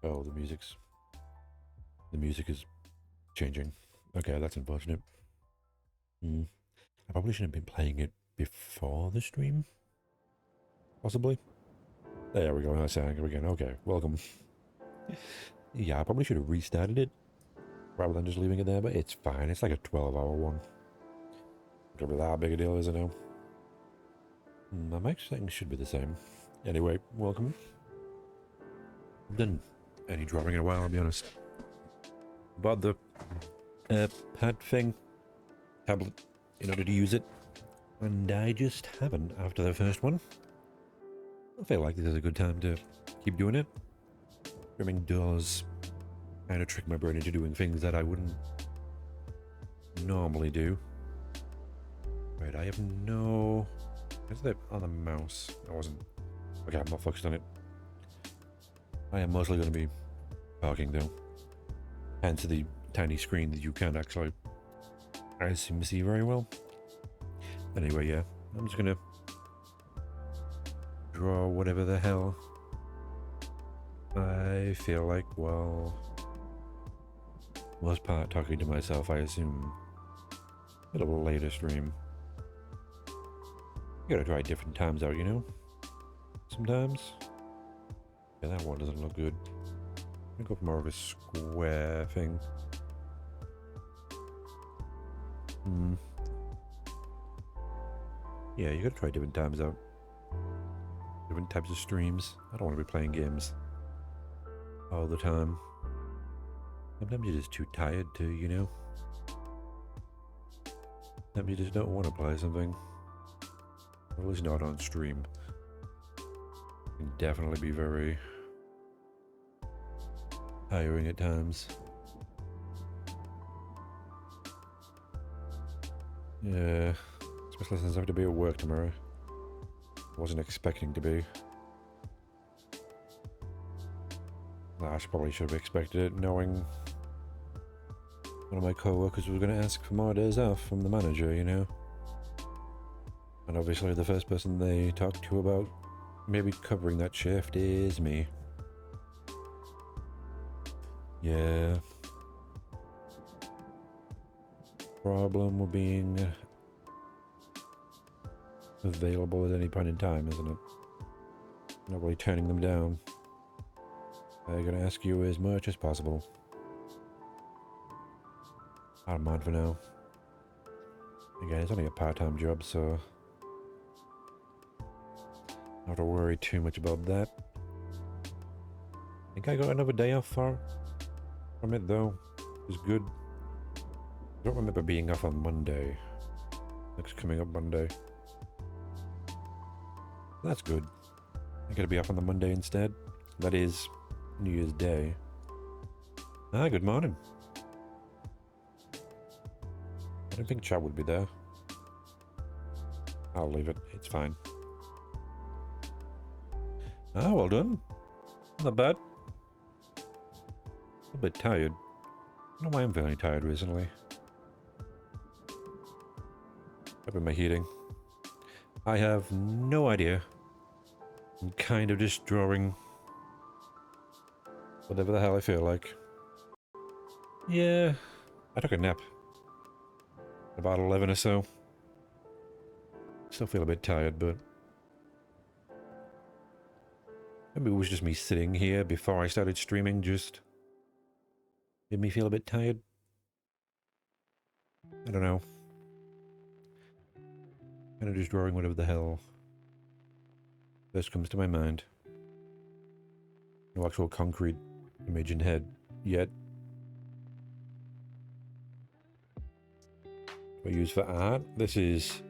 Oh, the music is changing. Okay, that's unfortunate. Hmm. I probably shouldn't have been playing it before the stream, possibly. There we go. Nice sound again. Okay, welcome. Yeah, I probably should have restarted it rather than just leaving it there, but it's fine. It's like a 12-hour one. Gonna be that big a deal, is it now? My mic settings should be the same. Anyway, welcome. I've done any drawing in a while, I'll be honest. Bought the pad thing, tablet, in order to use it, and I just haven't after the first one. I feel like this is a good time to keep doing it. Streaming does kind of trick my brain into doing things that I wouldn't normally do. Right, I have no... Is that on the mouse? I wasn't... Okay, I'm not focused on it. I am mostly going to be talking though. Hence the tiny screen that you can't actually, I assume, see very well. Anyway, yeah, I'm just going to draw whatever the hell I feel like while most part talking to myself, I assume. A little later stream. You gotta try different times out, you know? Sometimes. Yeah, that one doesn't look good. I'm gonna go for more of a square thing. Yeah, you gotta try different times out. Different types of streams. I don't want to be playing games all the time. Sometimes you're just too tired to, you know? Sometimes you just don't want to play something. Or at least not on stream. It can definitely be very tiring at times. Yeah, especially since I have to be at work tomorrow. I wasn't expecting to be. I probably should have expected it, knowing one of my co-workers was going to ask for more days off from the manager, you know? And obviously the first person they talked to about maybe covering that shift is me. Yeah. Problem with being available at any point in time, isn't it? Not really turning them down. They're gonna ask you as much as possible. I don't mind for now. Again, it's only a part-time job, so not to worry too much about that. I think I got another day off from it though. It was good. I don't remember being off on Monday. Next coming up Monday. That's good. I gotta be off on the Monday instead. That is New Year's Day. Ah, good morning. I don't think chat would be there. I'll leave it. It's fine. Ah, well done. Not bad. A bit tired. I don't know why I'm feeling tired recently. Up in my heating. I have no idea. I'm kind of just drawing whatever the hell I feel like. Yeah, I took a nap. About 11 or so. Still feel a bit tired, but maybe it was just me sitting here before I started streaming just made me feel a bit tired. I don't know. Kind of just drawing whatever the hell first comes to my mind. No actual concrete image in head yet. What I use for art. This is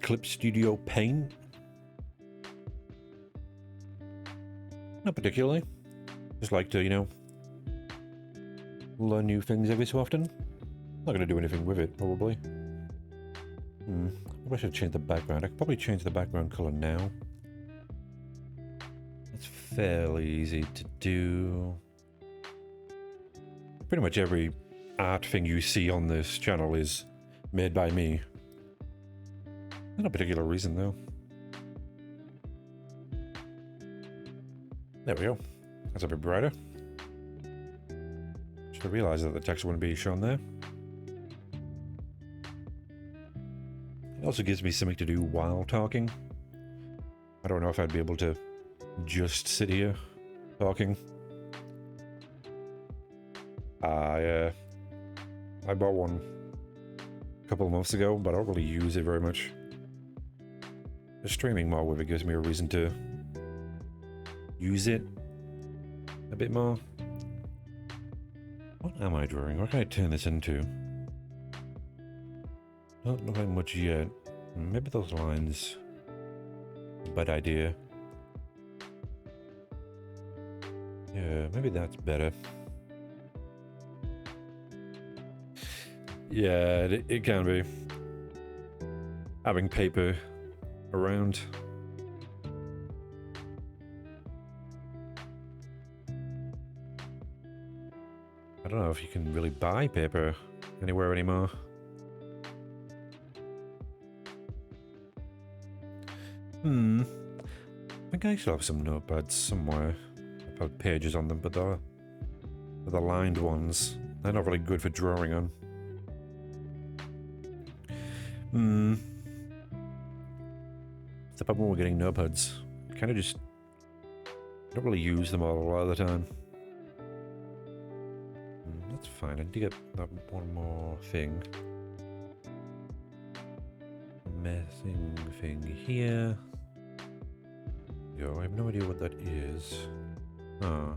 Clip Studio Paint. Not particularly. Just like to, you know, learn new things every so often. Not going to do anything with it, probably. Maybe I should change the background. I could probably change the background color now. It's fairly easy to do. Pretty much every art thing you see on this channel is made by me. Not a particular reason, though. There we go. That's a bit brighter. Should have realized that the text wouldn't be shown there. It also gives me something to do while talking. I don't know if I'd be able to just sit here talking. I bought one a couple of months ago, but I don't really use it very much. The streaming more with it gives me a reason to use it a bit more. What am I drawing? What can I turn this into? Don't look like much yet. Maybe those lines. Bad idea. Yeah, maybe that's better. Yeah, it can be. Having paper around. I don't know if you can really buy paper anywhere anymore. I think I still have some notepads somewhere. I've had pages on them, but they're the lined ones. They're not really good for drawing on. The problem when we're getting notepads, kind of just don't really use them all a lot of the time. That's fine. I need to get that one more thing. Messing thing here. Yo, I have no idea what that is. Ah.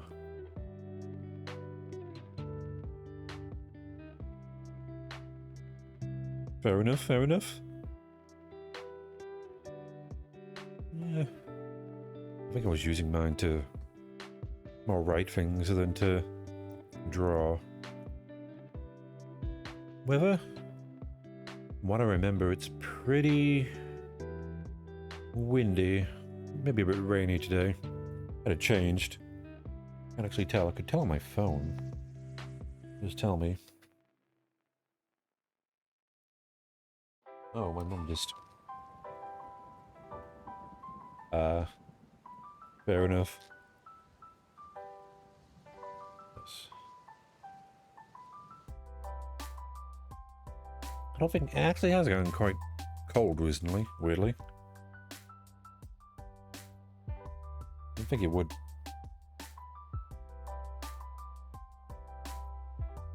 Fair enough, fair enough. Yeah. I think I was using mine to more write things than to draw. Weather? From what I remember, it's pretty windy. Maybe a bit rainy today. Had it changed. Can't actually tell. I could tell on my phone. Just tell me. Oh, my mum just... fair enough. Yes. I don't think it actually has gotten quite cold recently, weirdly. I don't think it would.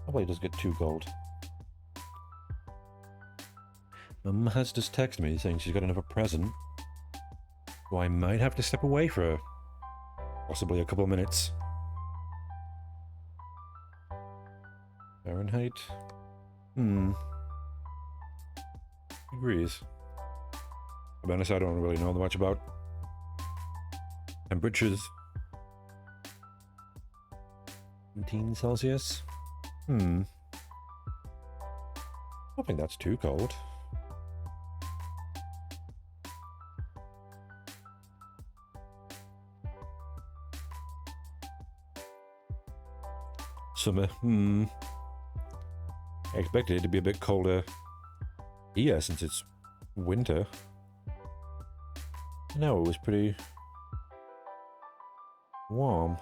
Probably does get too cold. Mum has just texted me saying she's got another present. So I might have to step away for possibly a couple of minutes. Fahrenheit? Degrees. To be honest, I don't really know much about temperatures. 17 Celsius? I think that's too cold. Summer. I expected it to be a bit colder here since it's winter. No, it was pretty warm.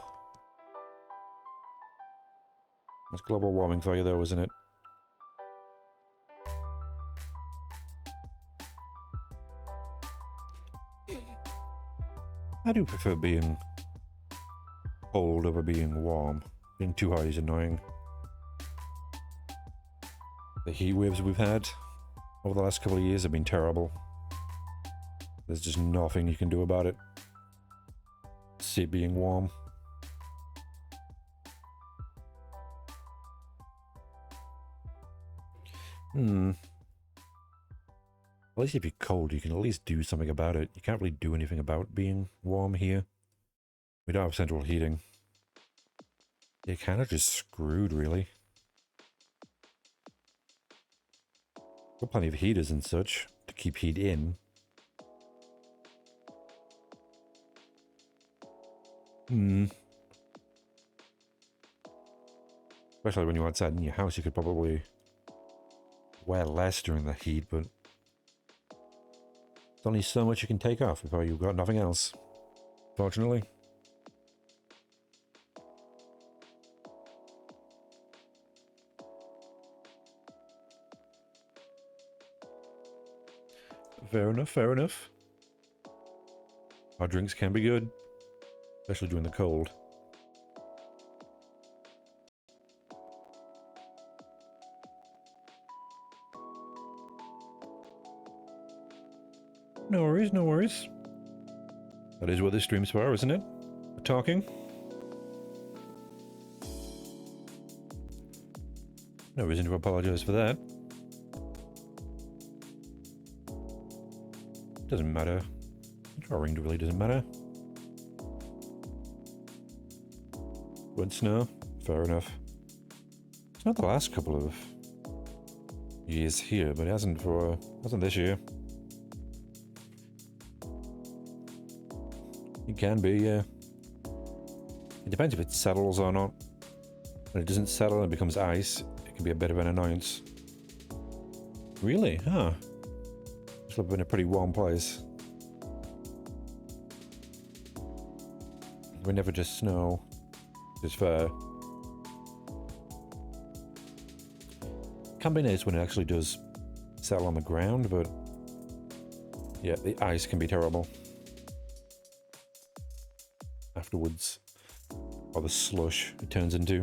That's global warming for you though, isn't it? I do prefer being cold over being warm. Being too hot is annoying. The heat waves we've had over the last couple of years have been terrible. There's just nothing you can do about it. See it being warm. At least if you're cold, you can at least do something about it. You can't really do anything about being warm here. We don't have central heating. You're kind of just screwed, really. Got plenty of heaters and such to keep heat in. Especially when you're outside in your house, you could probably wear less during the heat, but there's only so much you can take off before you've got nothing else, fortunately. Fair enough, fair enough. Our drinks can be good, especially during the cold. No worries, no worries. That is what this stream's for, isn't it? Talking. No reason to apologize for that. Doesn't matter. Drawing really doesn't matter. Wood snow? Fair enough. It's not the last couple of years here, but it hasn't this year. It can be, yeah. It depends if it settles or not. When it doesn't settle and becomes ice, it can be a bit of an annoyance. Really? Huh. Must live in a pretty warm place. We never just snow. It's fair. Can be nice when it actually does settle on the ground, but yeah, the ice can be terrible afterwards, or the slush it turns into.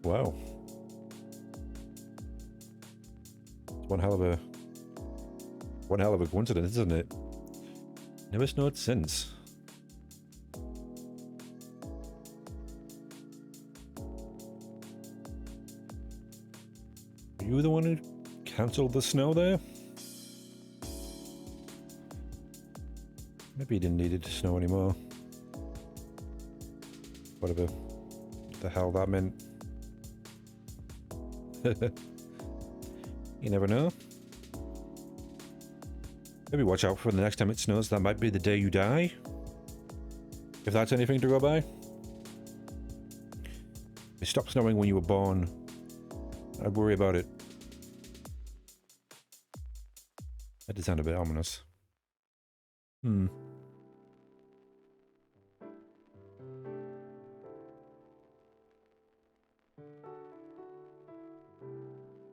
Wow. It's one hell of a coincidence, isn't it? Never snowed since. Are you the one who cancelled the snow there? Maybe you didn't need it to snow anymore. Whatever the hell that meant. You never know. Maybe watch out for the next time it snows. That might be the day you die. If that's anything to go by. It stopped snowing when you were born. I'd worry about it. That did sound a bit ominous. Hmm.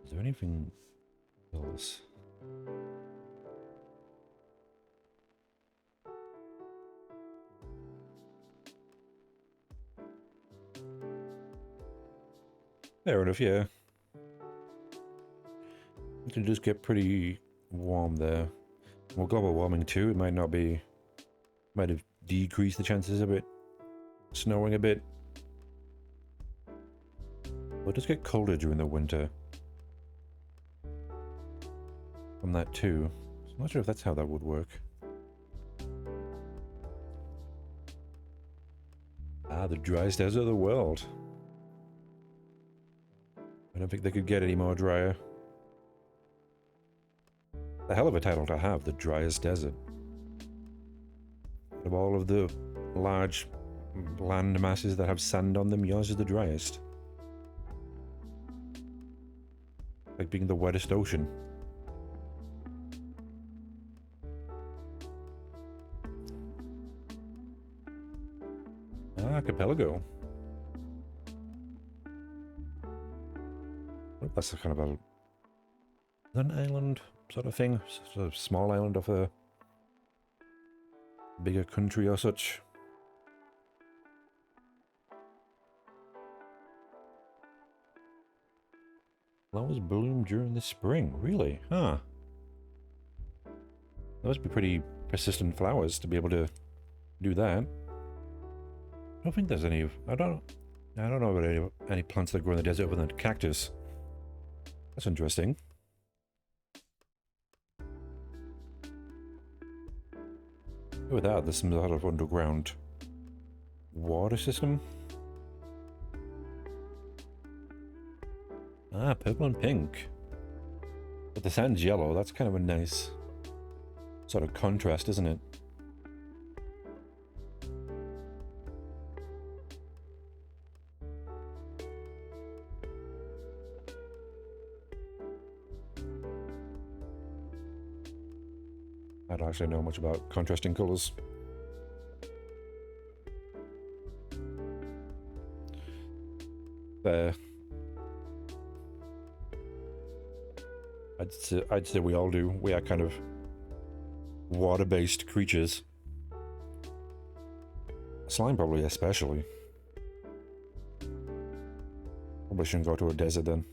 Is there anything else? Fair enough, yeah. It can just get pretty warm there. Well, global warming too, it might have decreased the chances of it snowing a bit. Well, it does get colder during the winter. From that too. So I'm not sure if that's how that would work. Ah, the driest desert of the world. I don't think they could get any more drier. A hell of a title to have, the driest desert. Out of all of the large land masses that have sand on them, yours is the driest. Like being the wettest ocean. Ah, archipelago. That's a kind of an island sort of thing, sort of small island of a bigger country or such. Flowers bloom during the spring, really? Huh. Those must be pretty persistent flowers to be able to do that. I don't think there's any. I don't know about any plants that grow in the desert other than cactus. That's interesting. With that, there's some sort of underground water system. Ah, purple and pink. But the sand's yellow. That's kind of a nice sort of contrast, isn't it? I don't actually know much about contrasting colors. There. I'd say we all do. We are kind of water-based creatures. Slime probably especially. Probably shouldn't go to a desert then.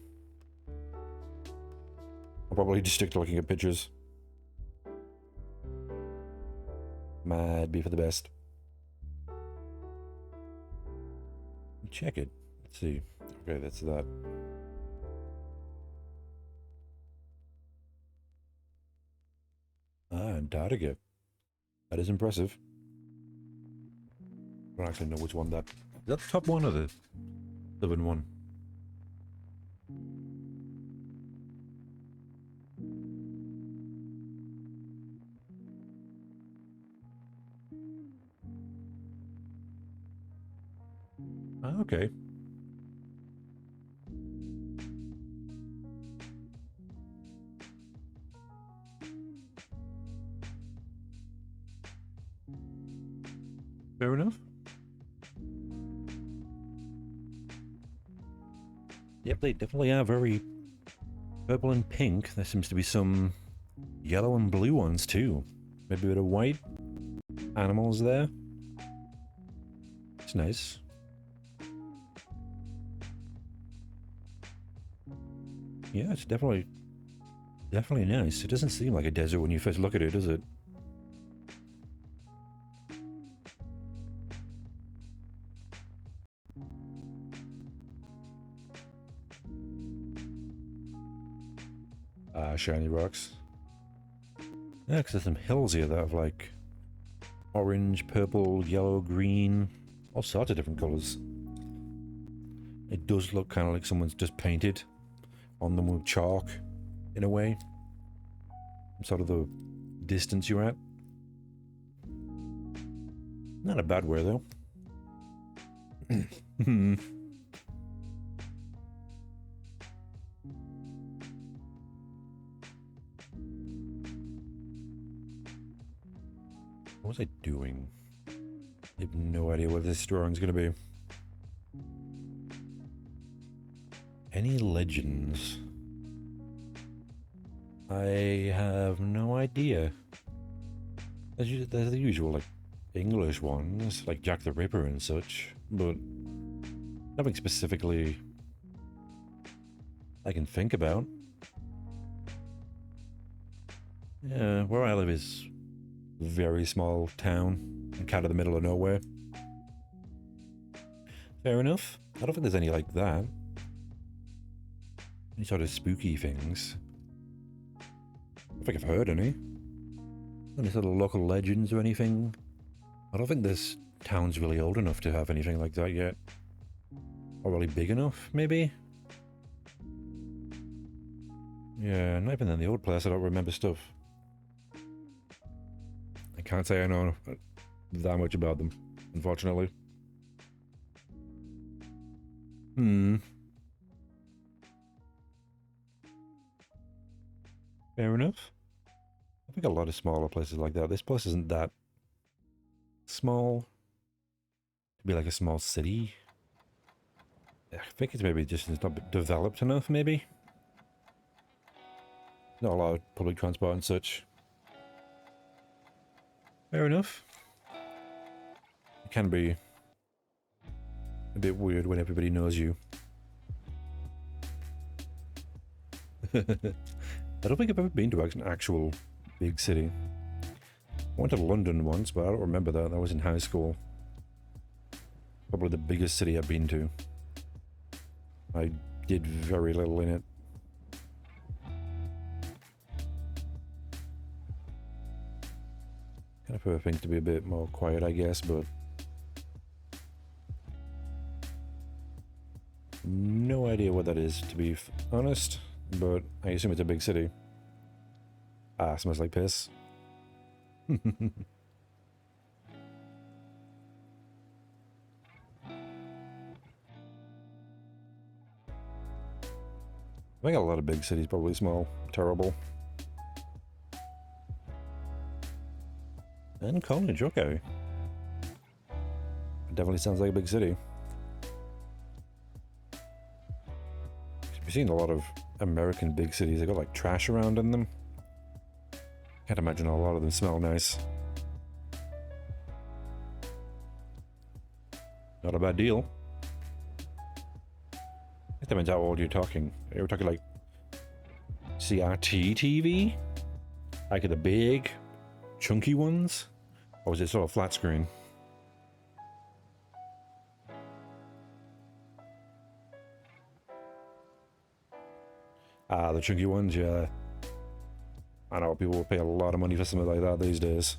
I'll probably just stick to looking at pictures. Might be for the best. Check it. Let's see. Okay, that's that. Ah, Antarctica. That is impressive. I don't actually know which one that... Is that the top one or the southern one? Ah, okay. Fair enough. Yep, they definitely are very purple and pink. There seems to be some yellow and blue ones too. Maybe a bit of white animals there. It's nice. Yeah, it's definitely nice. It doesn't seem like a desert when you first look at it, does it? Shiny rocks. Yeah, because there's some hills here that have like orange, purple, yellow, green, all sorts of different colours. It does look kind of like someone's just painted on them with chalk, in a way. Sort of the distance you're at. Not a bad way though. What was I doing? I have no idea what this drawing's gonna be. Any legends? I have no idea. There's the usual, like, English ones, like Jack the Ripper and such, but nothing specifically I can think about. Yeah, where I live is a very small town, kind of the middle of nowhere. Fair enough. I don't think there's any like that. Any sort of spooky things. I don't think I've heard any. Any sort of local legends or anything. I don't think this town's really old enough to have anything like that yet. Or really big enough, maybe? Yeah, not even in the old place I don't remember stuff. I can't say I know that much about them, unfortunately. Fair enough. I think a lot of smaller places like that. This place isn't that small to be like a small city. I think it's maybe just it's not developed enough, maybe. Not a lot of public transport and such. Fair enough. It can be a bit weird when everybody knows you. I don't think I've ever been to an actual big city. I went to London once, but I don't remember that. That was in high school. Probably the biggest city I've been to. I did very little in it. Kind of prefer things to be a bit more quiet, I guess, but no idea what that is, to be honest, but I assume it's a big city. Ah, smells like piss. I think a lot of big cities probably smell terrible. And college, okay. It definitely sounds like a big city. We've seen a lot of American big cities, they got like trash around in them. Can't imagine a lot of them smell nice. Not a bad deal. It depends how old you're talking. You're talking like CRT TV? Like the big, chunky ones? Or was it sort of flat screen? Ah, the chunky ones, yeah. I know people will pay a lot of money for something like that these days.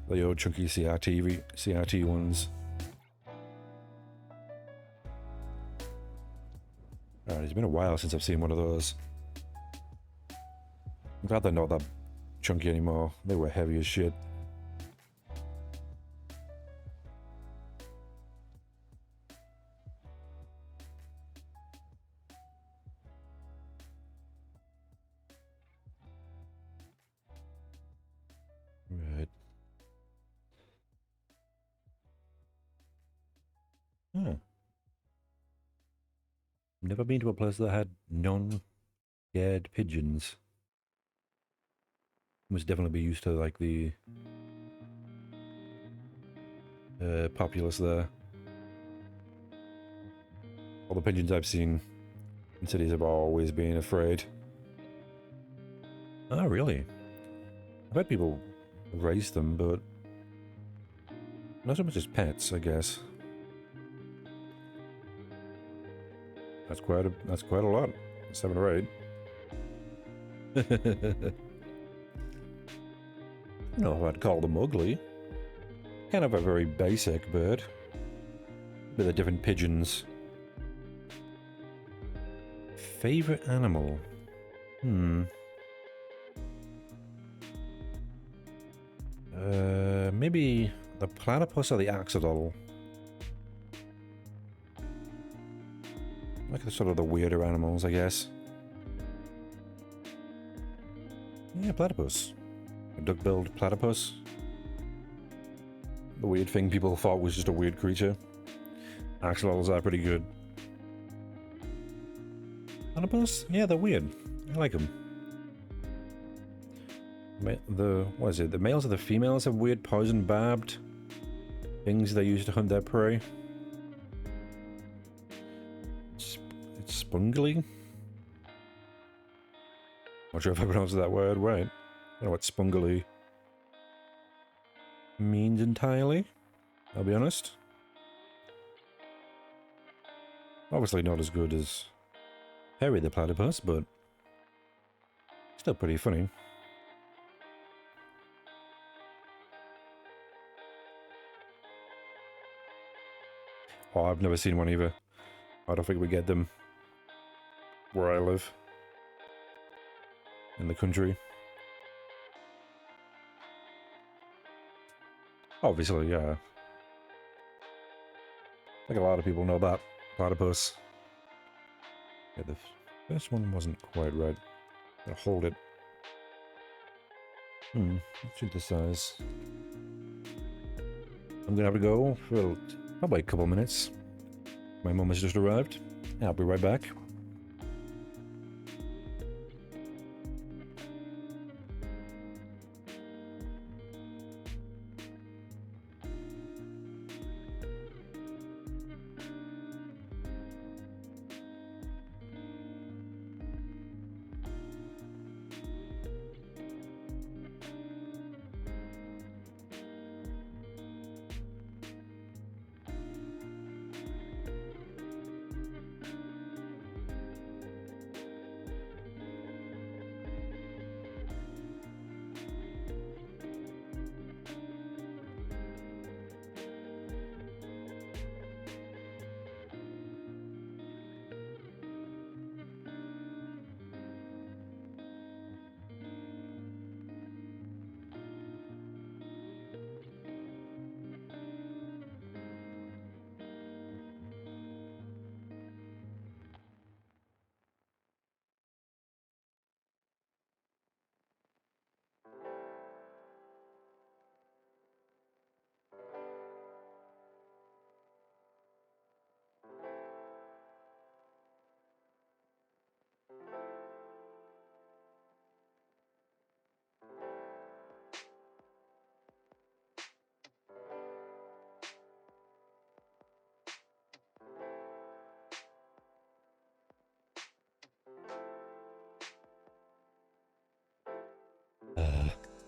The old chunky CRT ones. Alright, it's been a while since I've seen one of those. I'm glad they're not that chunky anymore. They were heavy as shit. Right. Huh. Never been to a place that had non-scared pigeons. Must definitely be used to like the populace there. All the pigeons I've seen in cities have always been afraid. Oh, really? I've had people raise them, but not so much as pets, I guess. That's quite a lot. 7 or 8. I don't know if I'd call them ugly. Kind of a very basic bird. With the different pigeons. Favorite animal? Maybe the platypus or the axolotl. Like the sort of the weirder animals, I guess. Yeah, platypus. A duck-billed platypus. The weird thing people thought was just a weird creature. Axolotls are pretty good. Platypus? Yeah, they're weird. I like them. What is it? The males or the females have weird poison-barbed things they use to hunt their prey. It's spungly? Not sure if I pronounced that word right. I don't know what spungly means entirely, I'll be honest. Obviously not as good as Perry the platypus, but still pretty funny. Oh, I've never seen one either. I don't think we get them where I live. In the country. Obviously, yeah. I think a lot of people know that platypus. Yeah, the first one wasn't quite right. I'm gonna hold it. Synthesize. I'm gonna have to go for probably a couple minutes. My mum has just arrived. I'll be right back.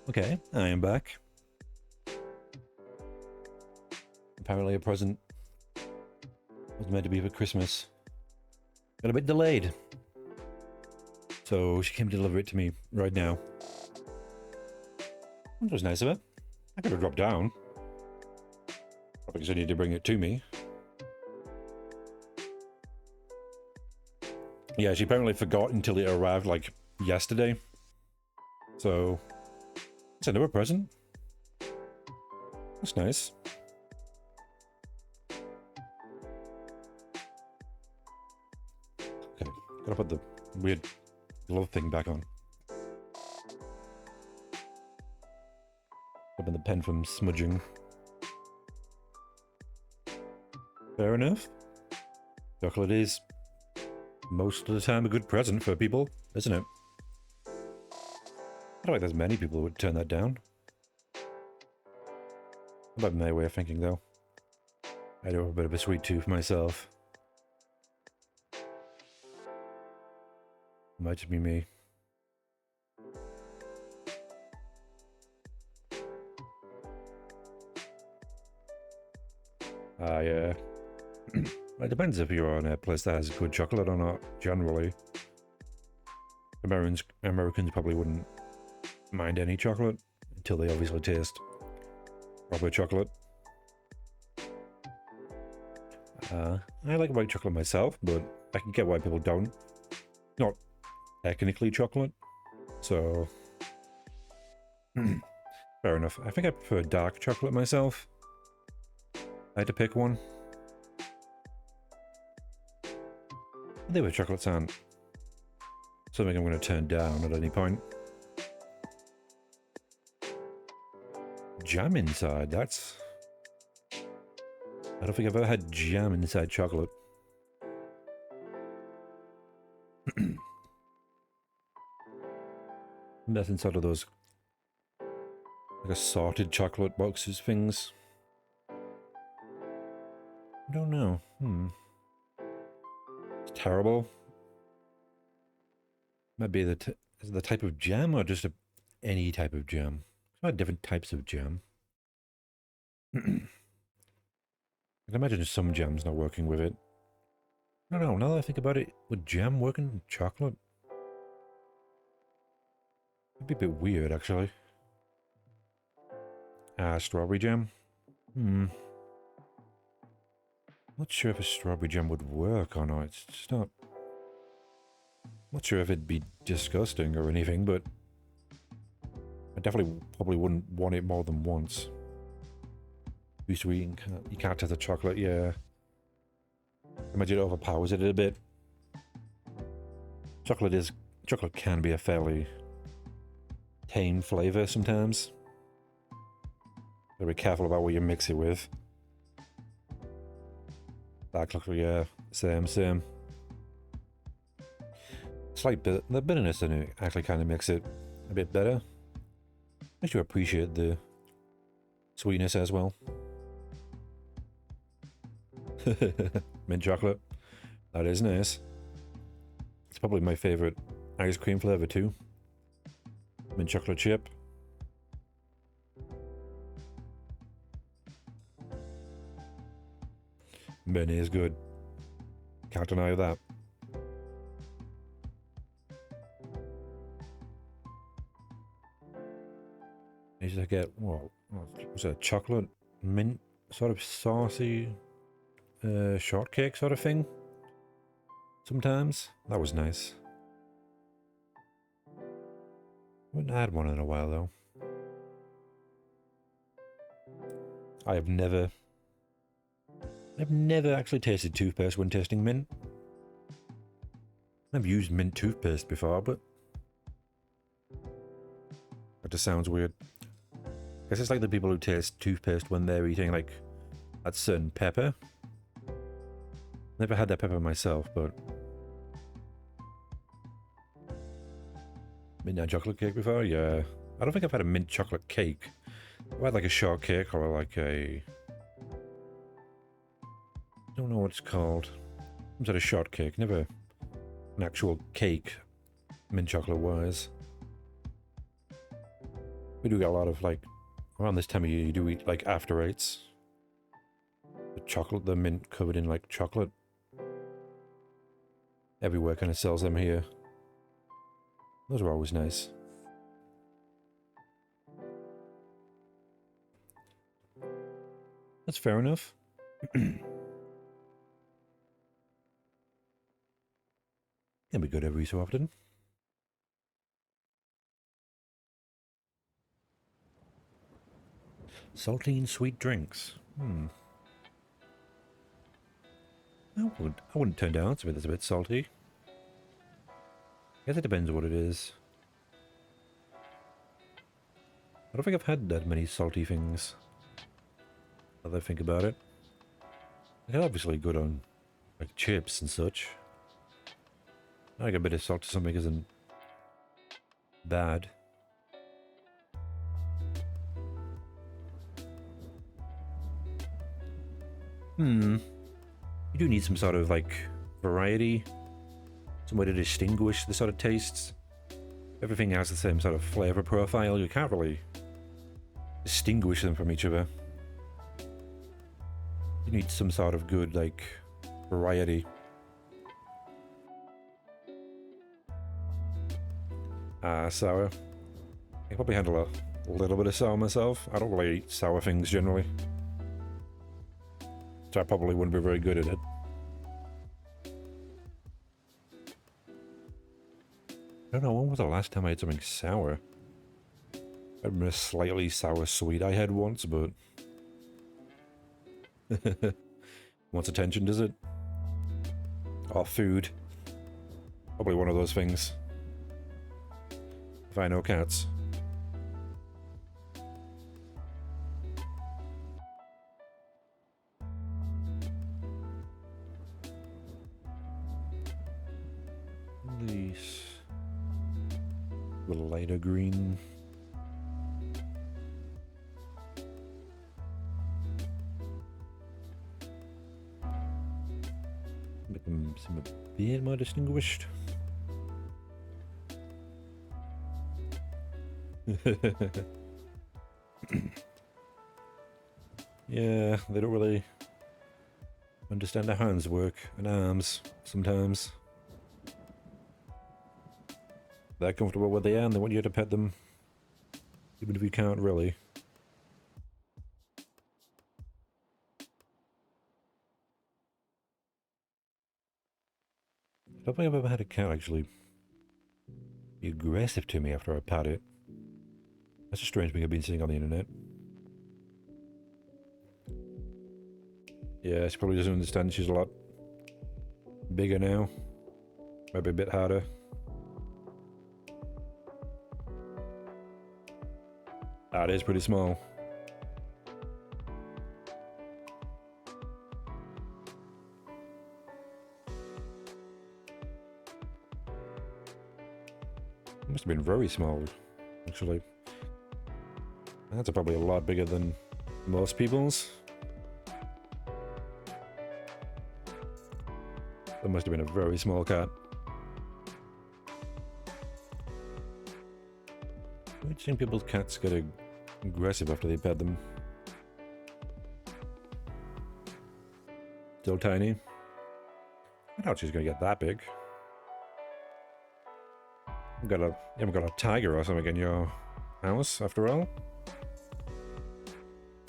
Okay, I am back. Apparently a present was meant to be for Christmas. Got a bit delayed. So she came to deliver it to me right now. That was nice of her. I could have dropped down. Probably because I needed to bring it to me. Yeah, she apparently forgot until it arrived like yesterday. So it's another present. That's nice. Okay, gotta put the weird glove thing back on. Stopping the pen from smudging. Fair enough. Chocolate is most of the time a good present for people, isn't it? I don't think there's many people who would turn that down. About my way of thinking, though. I do have a bit of a sweet tooth myself. Might just be me. Yeah. It depends if you're on a place that has good chocolate or not, generally. Americans probably wouldn't mind any chocolate until they obviously taste proper chocolate. I like white chocolate myself, but I can get why people don't. Not technically chocolate, so fair enough. I think I prefer dark chocolate myself. I had to pick one. The other chocolates aren't something I'm going to turn down at any point. Jam inside, that's... I don't think I've ever had jam inside chocolate. That's inside of those like assorted chocolate boxes things. I don't know. It's terrible. Might be the type of jam or just any type of jam. There's different types of jam. I can imagine some jams not working with it. I don't know, now that I think about it, would jam work in chocolate? It'd be a bit weird, actually. Strawberry jam? Not sure if a strawberry jam would work or not. It's just not... Not sure if it'd be disgusting or anything, but... I definitely probably wouldn't want it more than once. Too sweet and you can't taste the chocolate, yeah. Imagine it overpowers it a bit. Chocolate can be a fairly tame flavour sometimes. Gotta be careful about what you mix it with. Dark chocolate, yeah, same. It's like the bitterness in it actually kind of makes it a bit better. Makes you appreciate the sweetness as well. Mint chocolate. That is nice. It's probably my favourite ice cream flavour too. Mint chocolate chip. Mint is good. Can't deny that. I used to get, what was it, chocolate mint sort of saucy shortcake sort of thing sometimes. That was nice. Haven't had one in a while though. I've never actually tasted toothpaste when tasting mint. I've used mint toothpaste before, but that just sounds weird. I guess it's like the people who taste toothpaste when they're eating like that certain pepper. Never had that pepper myself, but midnight chocolate cake before? Yeah. I don't think I've had a mint chocolate cake. I've had like a shortcake or like a... I don't know what it's called. Some sort of shortcake. Never an actual cake, mint chocolate wise. We do get a lot of, like, around this time of year, you do eat, like, after eights. The chocolate, the mint covered in, like, chocolate. Everywhere kind of sells them here. Those are always nice. That's fair enough. Can be good every so often. Saltine sweet drinks. I wouldn't turn down something that's a bit salty. I guess it depends what it is. I don't think I've had that many salty things. Now that I think about it. They're obviously good on, like, chips and such. I think a bit of salt to something isn't bad. You do need some sort of, like, variety. Some way to distinguish the sort of tastes. Everything has the same sort of flavor profile. You can't really distinguish them from each other. You need some sort of good, like, variety. Sour. I can probably handle a little bit of sour myself. I don't really eat sour things generally. So I probably wouldn't be very good at it. I don't know, when was the last time I had something sour? I remember a slightly sour sweet I had once, but... Wants attention, does it? Or food. Probably one of those things. If I know cats. These... a lighter green. Make them seem a bit more distinguished. Yeah, they don't really understand how hands work and arms sometimes. They're comfortable where they are and they want you to pet them, even if you can't really. I don't think I've ever had a cat actually be aggressive to me after I pat it. That's a strange thing I've been seeing on the internet. Yeah, she probably doesn't understand she's a lot bigger now. Maybe a bit harder. That is pretty small. It must have been very small, actually. That's probably a lot bigger than most people's. That must have been a very small cat. I've seen people's cats get aggressive after they pet them. Still tiny. I doubt she's gonna get that big. You haven't got a tiger or something in your house, after all.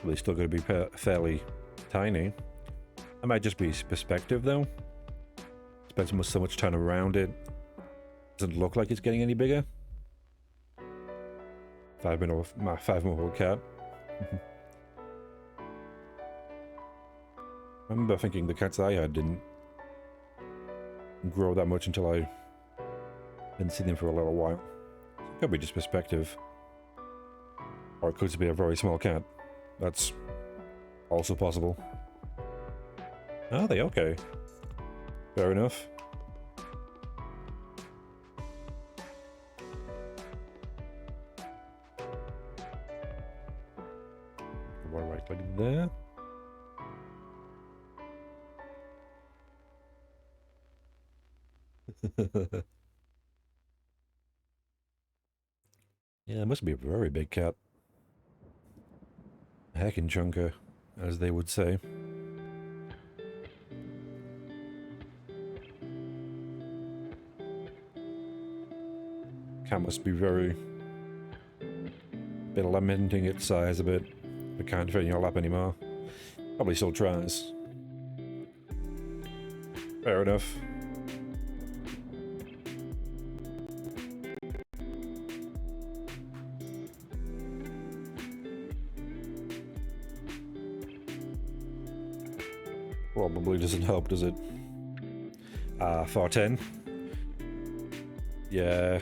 Well, he's still gonna be fairly tiny. That might just be perspective, though. Spends so much time around it. Doesn't look like it's getting any bigger. 5-month-old cat. I remember thinking the cats I had didn't grow that much until I didn't see them for a little while. It could be just perspective. Or it could just be a very small cat. That's also possible. Are they? Okay. Fair enough. One right click there. Yeah, it must be a very big cat. Heckin' chunker, as they would say. Cat must be very... been lamenting its size a bit. It can't fit in your lap anymore. Probably still tries. Fair enough. Probably doesn't help, does it? 410. Yeah.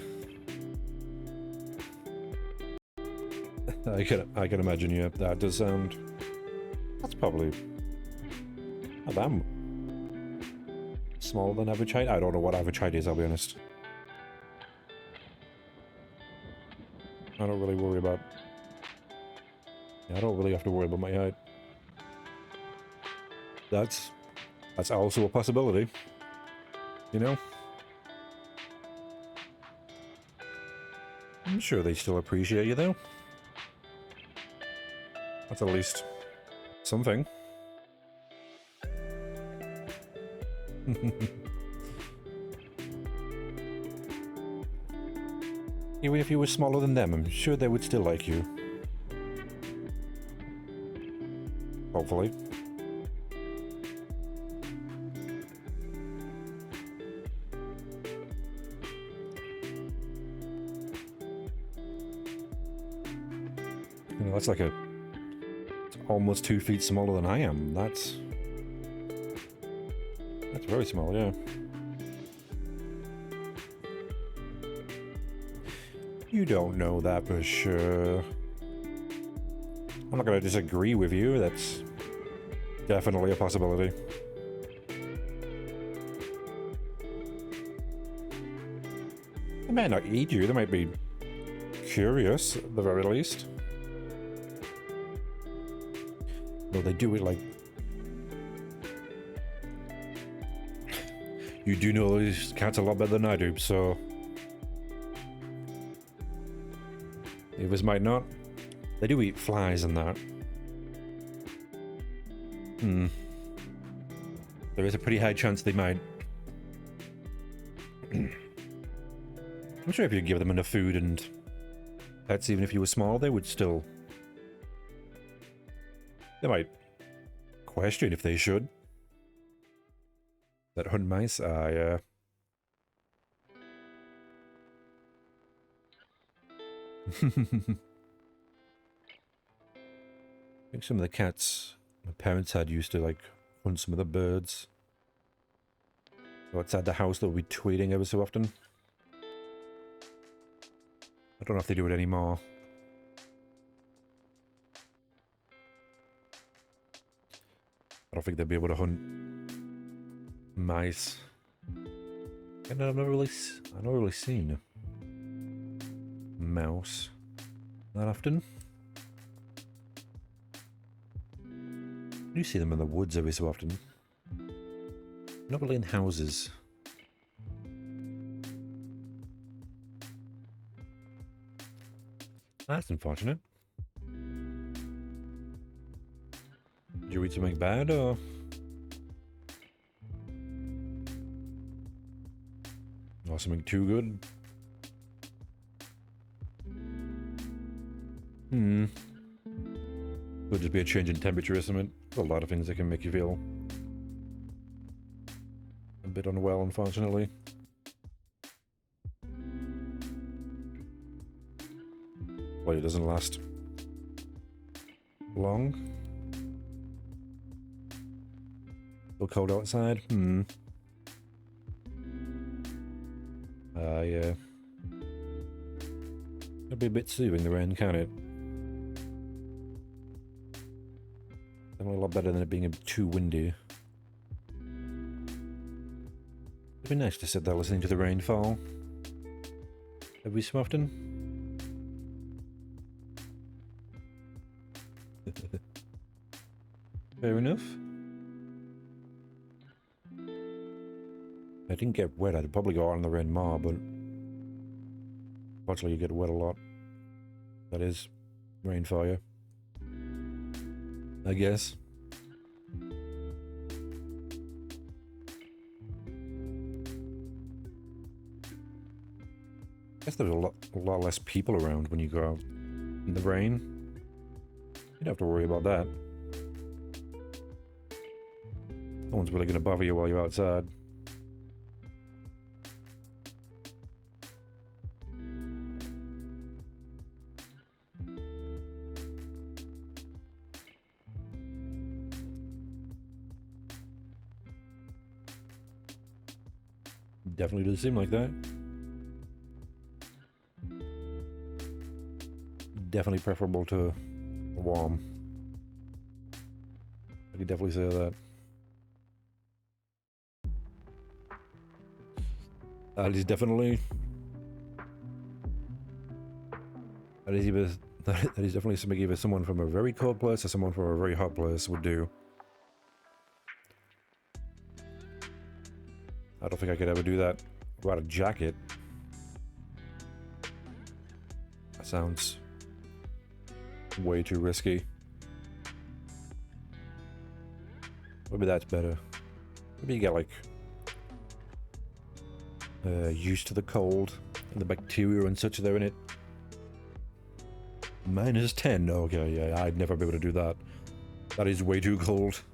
I can imagine, yeah, that does sound... That's probably... not that smaller than average height. I don't know what average height is, I'll be honest. I don't really worry about... yeah, I don't really have to worry about my height. That's also a possibility. You know? I'm sure they still appreciate you, though. That's at least something. Even if you were smaller than them, I'm sure they would still like you. Hopefully. You know, that's like a... it's almost 2 feet smaller than I am. That's very small, yeah. You don't know that for sure. I'm not going to disagree with you. That's definitely a possibility. They might not eat you. They might be curious, at the very least. No, they do it like... You do know these cats a lot better than I do, so... the others might not. They do eat flies and that. There is a pretty high chance they might. I'm sure if you give them enough food and pets, even if you were small, they would still... they might question if they should. That hunt mice? Yeah. I think some of the cats my parents had used to like hunt some of the birds. So outside the house they'll be tweeting ever so often. I don't know if they do it anymore. I don't think they'd be able to hunt mice. And I've never really seen a mouse that often. You see them in the woods every so often. Not really in houses. That's unfortunate. Did you eat something bad, or...? Or something too good? Could just be a change in temperature or something. There's a lot of things that can make you feel a bit unwell, unfortunately. Well, it doesn't last long. Still cold outside? Yeah. It'll be a bit soothing, the rain, can't it? Definitely a lot better than it being too windy. It'd be nice to sit there listening to the rain fall every so often. Fair enough. If I didn't get wet, I'd probably go out in the rain more, but unfortunately you get wet a lot. That is rainfire, I guess. I guess there's a lot less people around when you go out in the rain. You don't have to worry about that. No one's really going to bother you while you're outside. Definitely does seem like that. Definitely preferable to warm. I could definitely say that. That is definitely... That is definitely something either someone from a very cold place or someone from a very hot place would do. I don't think I could ever do that without a jacket. That sounds way too risky. Maybe that's better. Maybe you get like used to the cold and the bacteria and such there in it. -10. Okay, yeah, I'd never be able to do that. That is way too cold.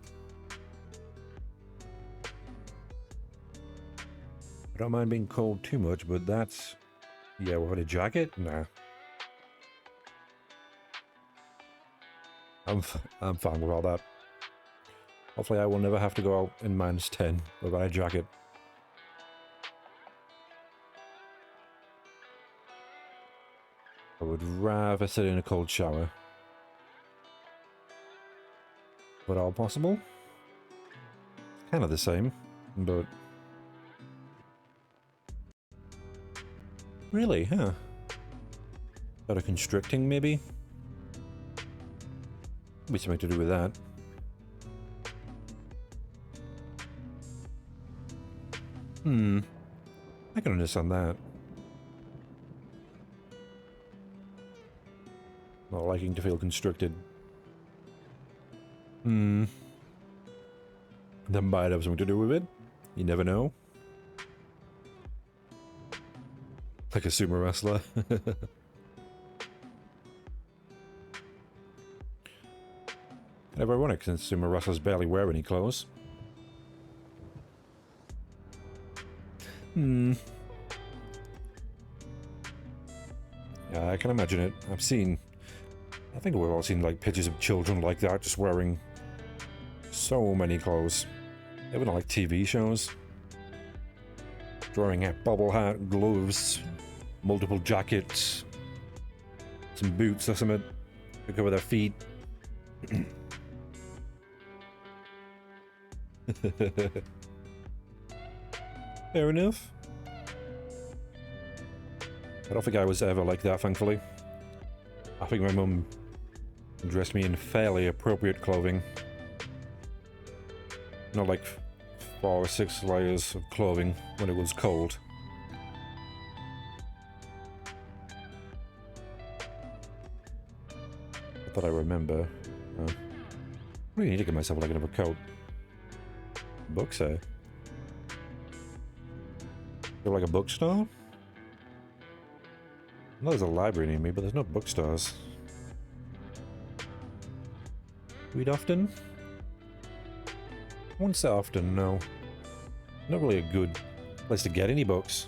I don't mind being cold too much, but that's... Yeah, without a jacket? Nah. I'm fine with all that. Hopefully I will never have to go out in -10 without a jacket. I would rather sit in a cold shower. But all possible? Kind of the same, but... Really, huh? Got a constricting, maybe? Be something to do with that. I can understand that. Not liking to feel constricted. That might have something to do with it. You never know. Like a sumo wrestler. Kind of ironic since sumo wrestlers barely wear any clothes. Yeah, I can imagine it. I think we've all seen like pictures of children like that, just wearing so many clothes. Even like TV shows. Wearing a bobble hat, gloves, multiple jackets, some boots or something to cover their feet. Fair enough. I don't think I was ever like that, thankfully. I think my mum dressed me in fairly appropriate clothing. Not like 4 or 6 layers of clothing when it was cold. Not that I remember. I really need to get myself like another coat. Books, eh? Is there like a bookstore? I know there's a library near me, but there's no bookstores. Read often? I wouldn't say often, no. Not really a good place to get any books.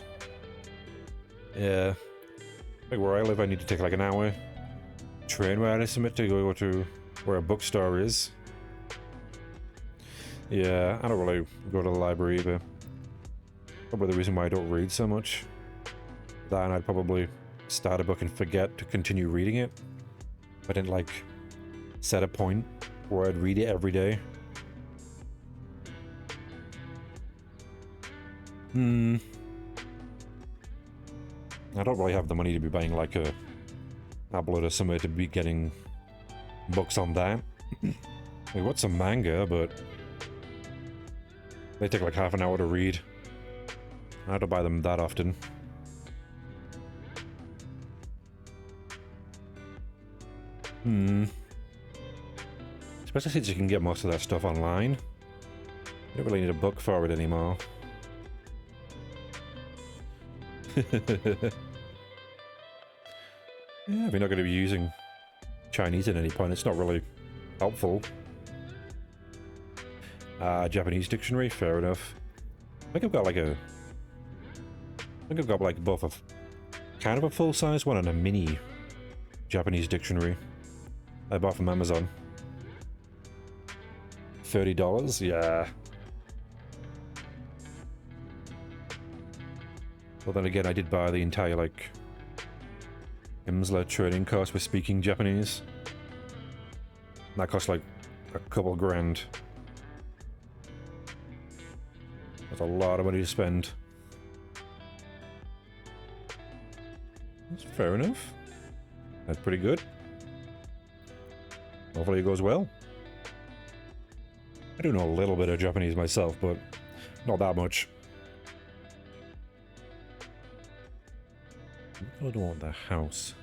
Yeah. Like where I live, I need to take like an hour train ride or something to go to where a bookstore is. Yeah, I don't really go to the library either. Probably the reason why I don't read so much. That and I'd probably start a book and forget to continue reading it. I didn't like set a point where I'd read it every day. I don't really have the money to be buying like a tablet or somewhere to be getting books on that. We got some manga, but they take like half an hour to read. I don't buy them that often. Hmm. Especially since you can get most of that stuff online. You don't really need a book for it anymore. Yeah, if you're not going to be using Chinese at any point, it's not really helpful. Japanese dictionary, fair enough. I think I've got like both a kind of a full-size one and a mini Japanese dictionary I bought from Amazon. $30? Yeah. Well, then again, I did buy the entire, like, Imsla training course for speaking Japanese. And that cost, like, a couple grand. That's a lot of money to spend. That's fair enough. That's pretty good. Hopefully it goes well. I do know a little bit of Japanese myself, but not that much. I don't want the house.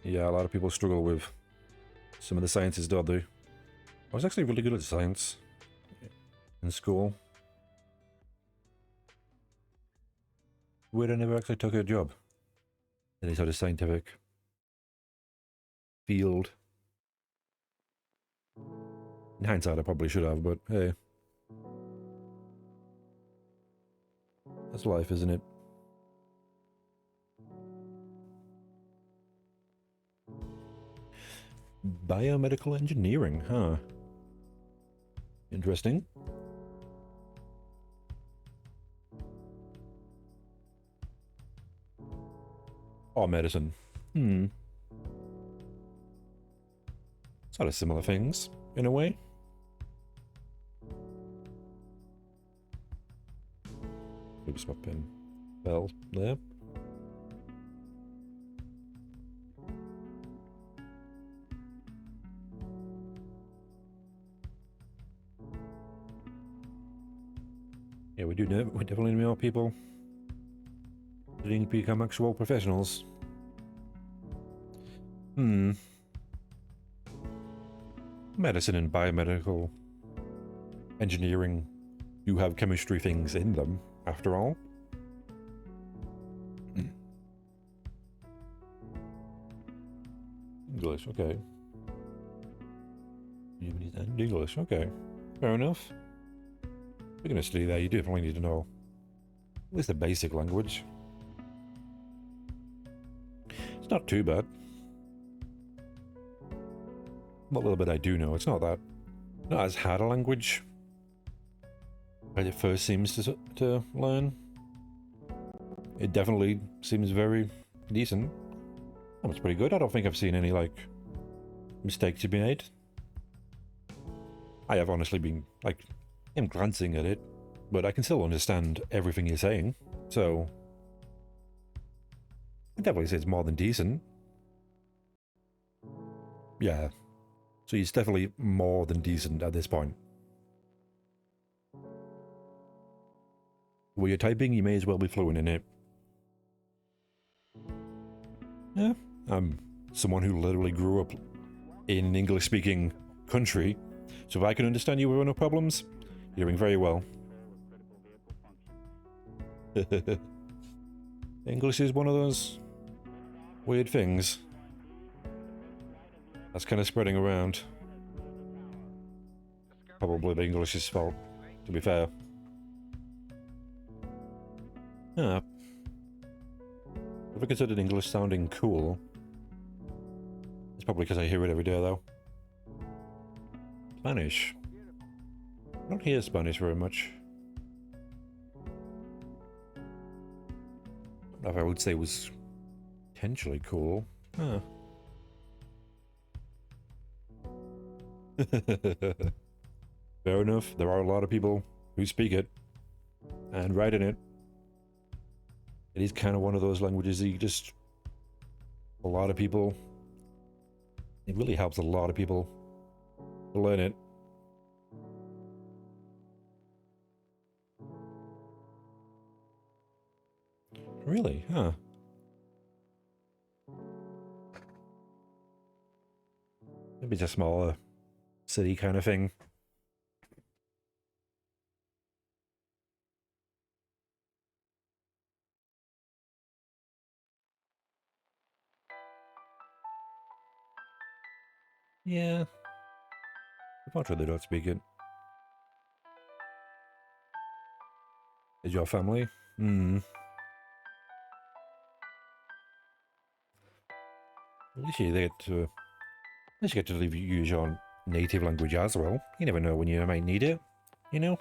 Yeah, a lot of people struggle with some of the sciences, don't they? I was actually really good at science in school. Weird, I never actually took a job in any sort of scientific field. In hindsight, I probably should have, but hey. That's life, isn't it? Biomedical engineering, huh? Interesting. Or medicine. Sort of similar things, in a way. Oops, my pen fell there. Yeah, we definitely need more people needing to become actual professionals. Medicine and biomedical engineering do have chemistry things in them, after all. English, okay. And English, okay. Fair enough. If you're going to study that, you definitely need to know at least the basic language. It's not too bad. What little bit I do know, it's not as hard a language as it first seems to learn. It definitely seems very decent. That was pretty good. I don't think I've seen any, like, mistakes to be made. I have honestly been, like, I'm glancing at it, but I can still understand everything you're saying, so I'd definitely say it's more than decent. Yeah. So it's definitely more than decent at this point. When you're typing, you may as well be fluent in it. Yeah, I'm someone who literally grew up in an English-speaking country, so if I can understand you with no problems, you're doing very well. English is one of those weird things that's kind of spreading around. Probably the English's fault, to be fair. Yeah. If I considered English sounding cool, it's probably because I hear it every day, though. Spanish. I don't hear Spanish very much. That I would say was potentially cool. Huh. Fair enough. There are a lot of people who speak it and write in it. It is kind of one of those languages that you just... A lot of people... It really helps a lot of people to learn it. Really? Huh. Maybe it's a smaller city kind of thing. Yeah. Unfortunately, they don't speak it. Is your family? Hmm. At least you get to, at least you get to use your native language as well. You never know when you might need it, you know?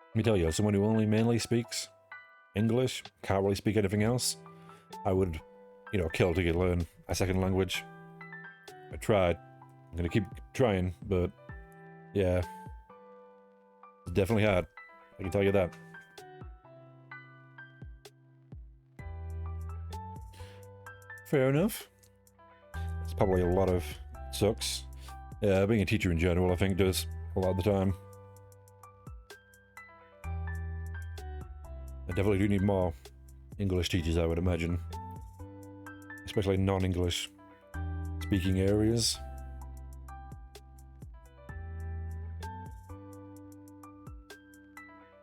Let me tell you, as someone who only mainly speaks English, can't really speak anything else, I would, you know, kill to learn a second language. I tried. I'm gonna keep trying, but yeah, it's definitely hard. I can tell you that. Fair enough. It's probably a lot of sucks. Yeah, being a teacher in general, I think, does a lot of the time. I definitely do need more English teachers, I would imagine. Especially non-English speaking areas.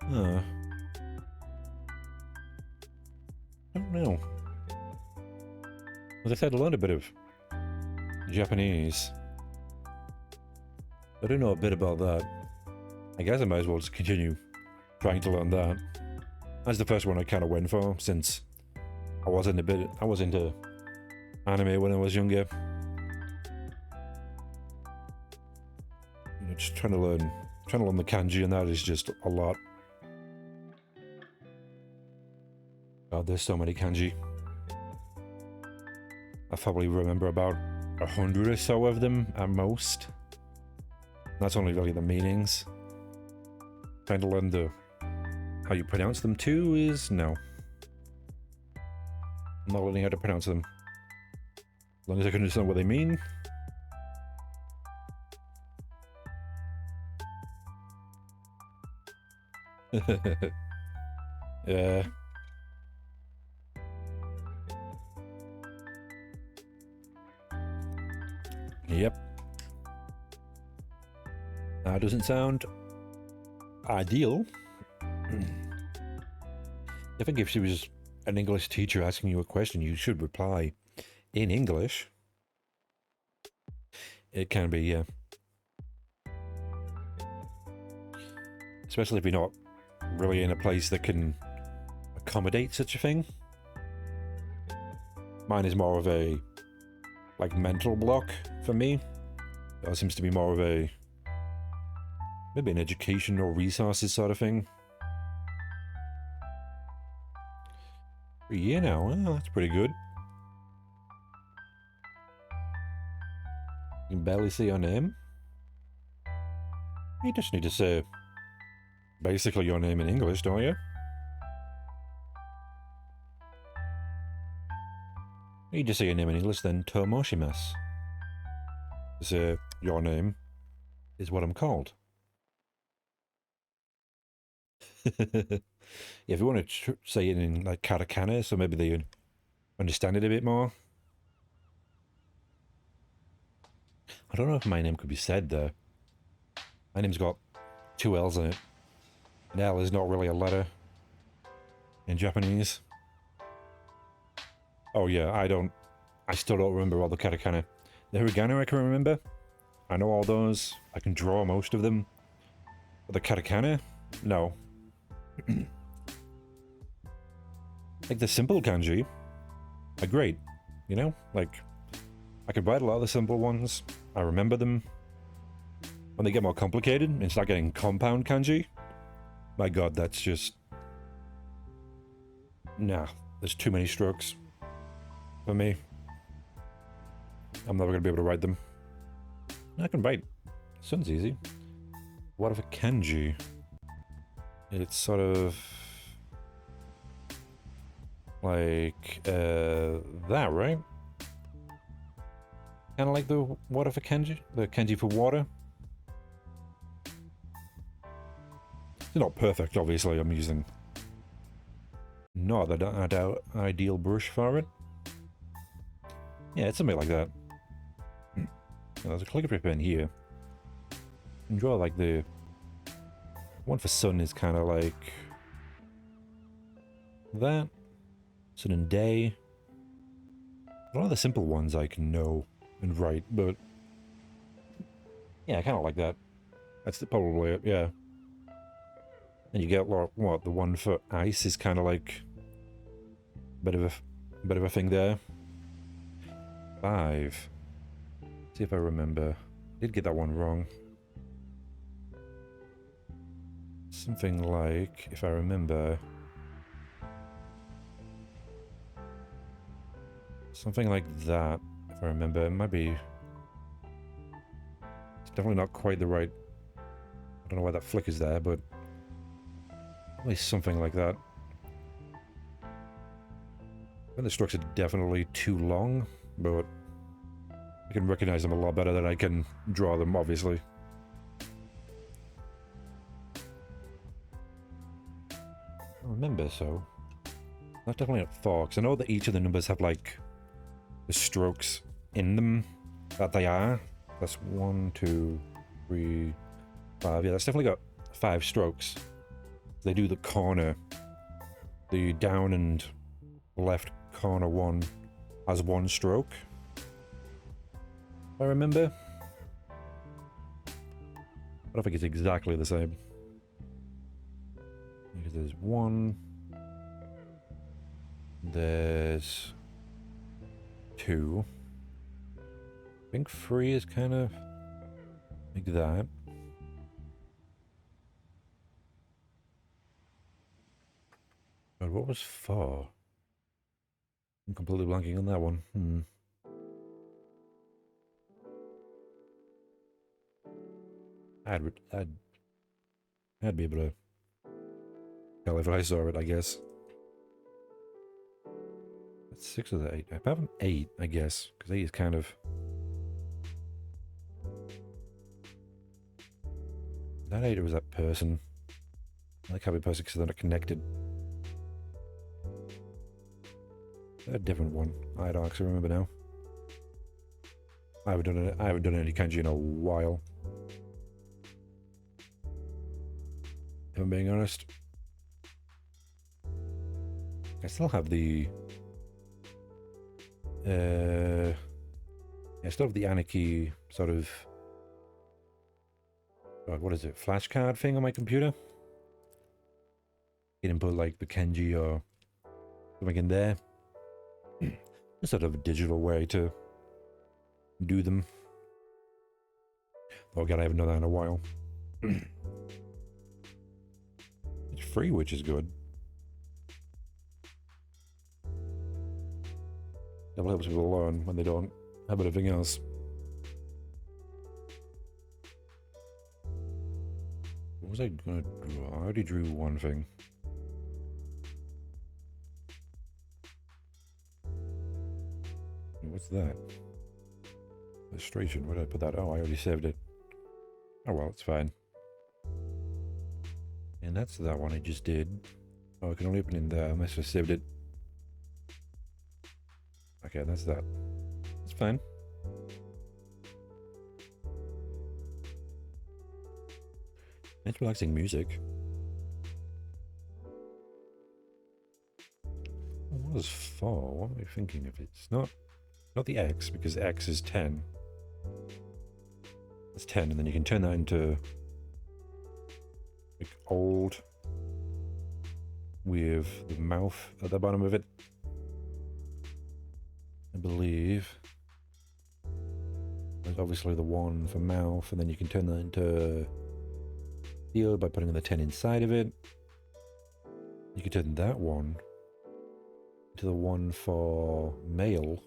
Huh. I don't know. As I said, I learned a bit of Japanese. I don't know a bit about that. I guess I might as well just continue trying to learn that. That's the first one I kind of went for, since I was into anime when I was younger. You know, just trying to learn the kanji, and that is just a lot. God, there's so many kanji. I probably remember about 100 or so of them at most. That's only really the meanings. Trying to learn how you pronounce them too is no. I'm not learning how to pronounce them. As long as I can understand what they mean. Yeah. Yep. That doesn't sound ideal. I think if she was an English teacher asking you a question, you should reply in English. It can be, yeah. Especially if you're not really in a place that can accommodate such a thing. Mine is more of a, like, mental block for me. That seems to be more of a, maybe an education or resources sort of thing. A year now, well, that's pretty good. You can barely see your name. You just need to say basically your name in English, don't you? You just say your name in English, then Tomoshimasu. Say your name is what I'm called. Yeah, if you want to say it in like katakana, so maybe they understand it a bit more. I don't know if my name could be said there. My name's got 2 L's in it. An L is not really a letter in Japanese. Oh yeah, I still don't remember all the katakana. The hiragana I can remember. I know all those. I can draw most of them. But the katakana? No. Like the simple kanji are great, you know? Like, I can write a lot of the simple ones. I remember them. When they get more complicated and start getting compound kanji, my god, that's just... Nah, there's too many strokes for me. I'm never going to be able to write them. I can write. Sounds easy. What if a kanji? It's sort of... like, that, right? Kind of like the water for kanji? The kanji for water? It's not perfect, obviously. I'm using not the ideal brush for it. Yeah, it's something like that. There's a calligraphy pen here. You can draw like the one for sun is kind of like that. Sun and day. A lot of the simple ones I can know and write, but yeah, I kind of like that. That's probably it, yeah. And you get what the one for ice is kind of like a bit of a thing there. 5. See if I remember. I did get that one wrong. Something like, if I remember, something like that. If I remember, it might be. It's definitely not quite the right. I don't know why that flickers there, but probably something like that. And the strokes are definitely too long, but I can recognize them a lot better than I can draw them, obviously. I remember, so that's definitely not 4, because I know that each of the numbers have like the strokes in them that they are. That's 1, 2, 3, 5. Yeah, that's definitely got 5 strokes. They do the corner, the down and left corner one has 1 stroke. I remember. I don't think it's exactly the same. Because there's 1. There's 2. I think 3 is kind of like that. But what was 4? I'm completely blanking on that one. I'd be able to tell if I saw it, I guess. That's 6 of the 8. I have an 8, I guess, because 8 is kind of. That 8 was that person. I like how we person because they're not connected. A different one. I don't actually remember now. I haven't done any kanji in a while. If I'm being honest. I still have the I still have the Anarchy sort of what is it, flashcard thing on my computer. You can put like the kanji or something in there. It's sort of a digital way to do them. Oh god, I haven't done that in a while. It's free, which is good. That helps people learn when they don't have anything else. What was I gonna draw? I already drew one thing. What's that? Illustration. Where did I put that? Oh, I already saved it. Oh well, it's fine. And that's that one I just did. Oh, I can only open in there unless I saved it. Okay, that's that. It's fine. Nice relaxing music. What was 4? What am I thinking of? It's not the X, because X is 10. It's 10, and then you can turn that into like old with the mouth at the bottom of it. I believe. There's obviously the 1 for mouth, and then you can turn that into field by putting the 10 inside of it. You can turn that one into the 1 for male,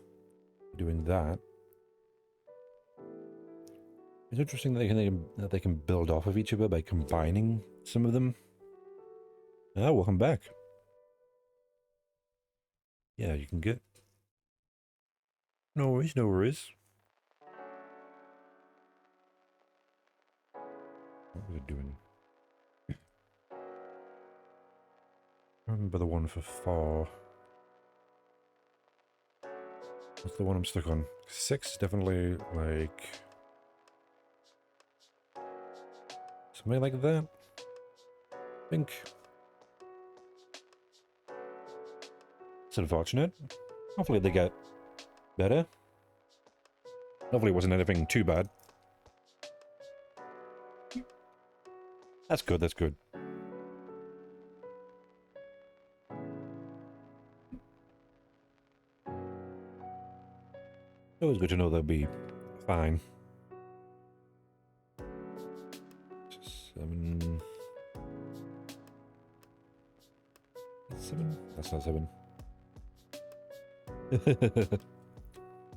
doing that. It's interesting that they can build off of each other by combining some of them. Ah, welcome back. Yeah, you can get. No worries, no worries. What was it doing? remember the one for 4. What's the one I'm stuck on? 6 is definitely like... something like that. I think. It's unfortunate. Hopefully they get better. Hopefully it wasn't anything too bad. That's good, that's good. Always good to know they'll be fine. 7... 7? That's not 7.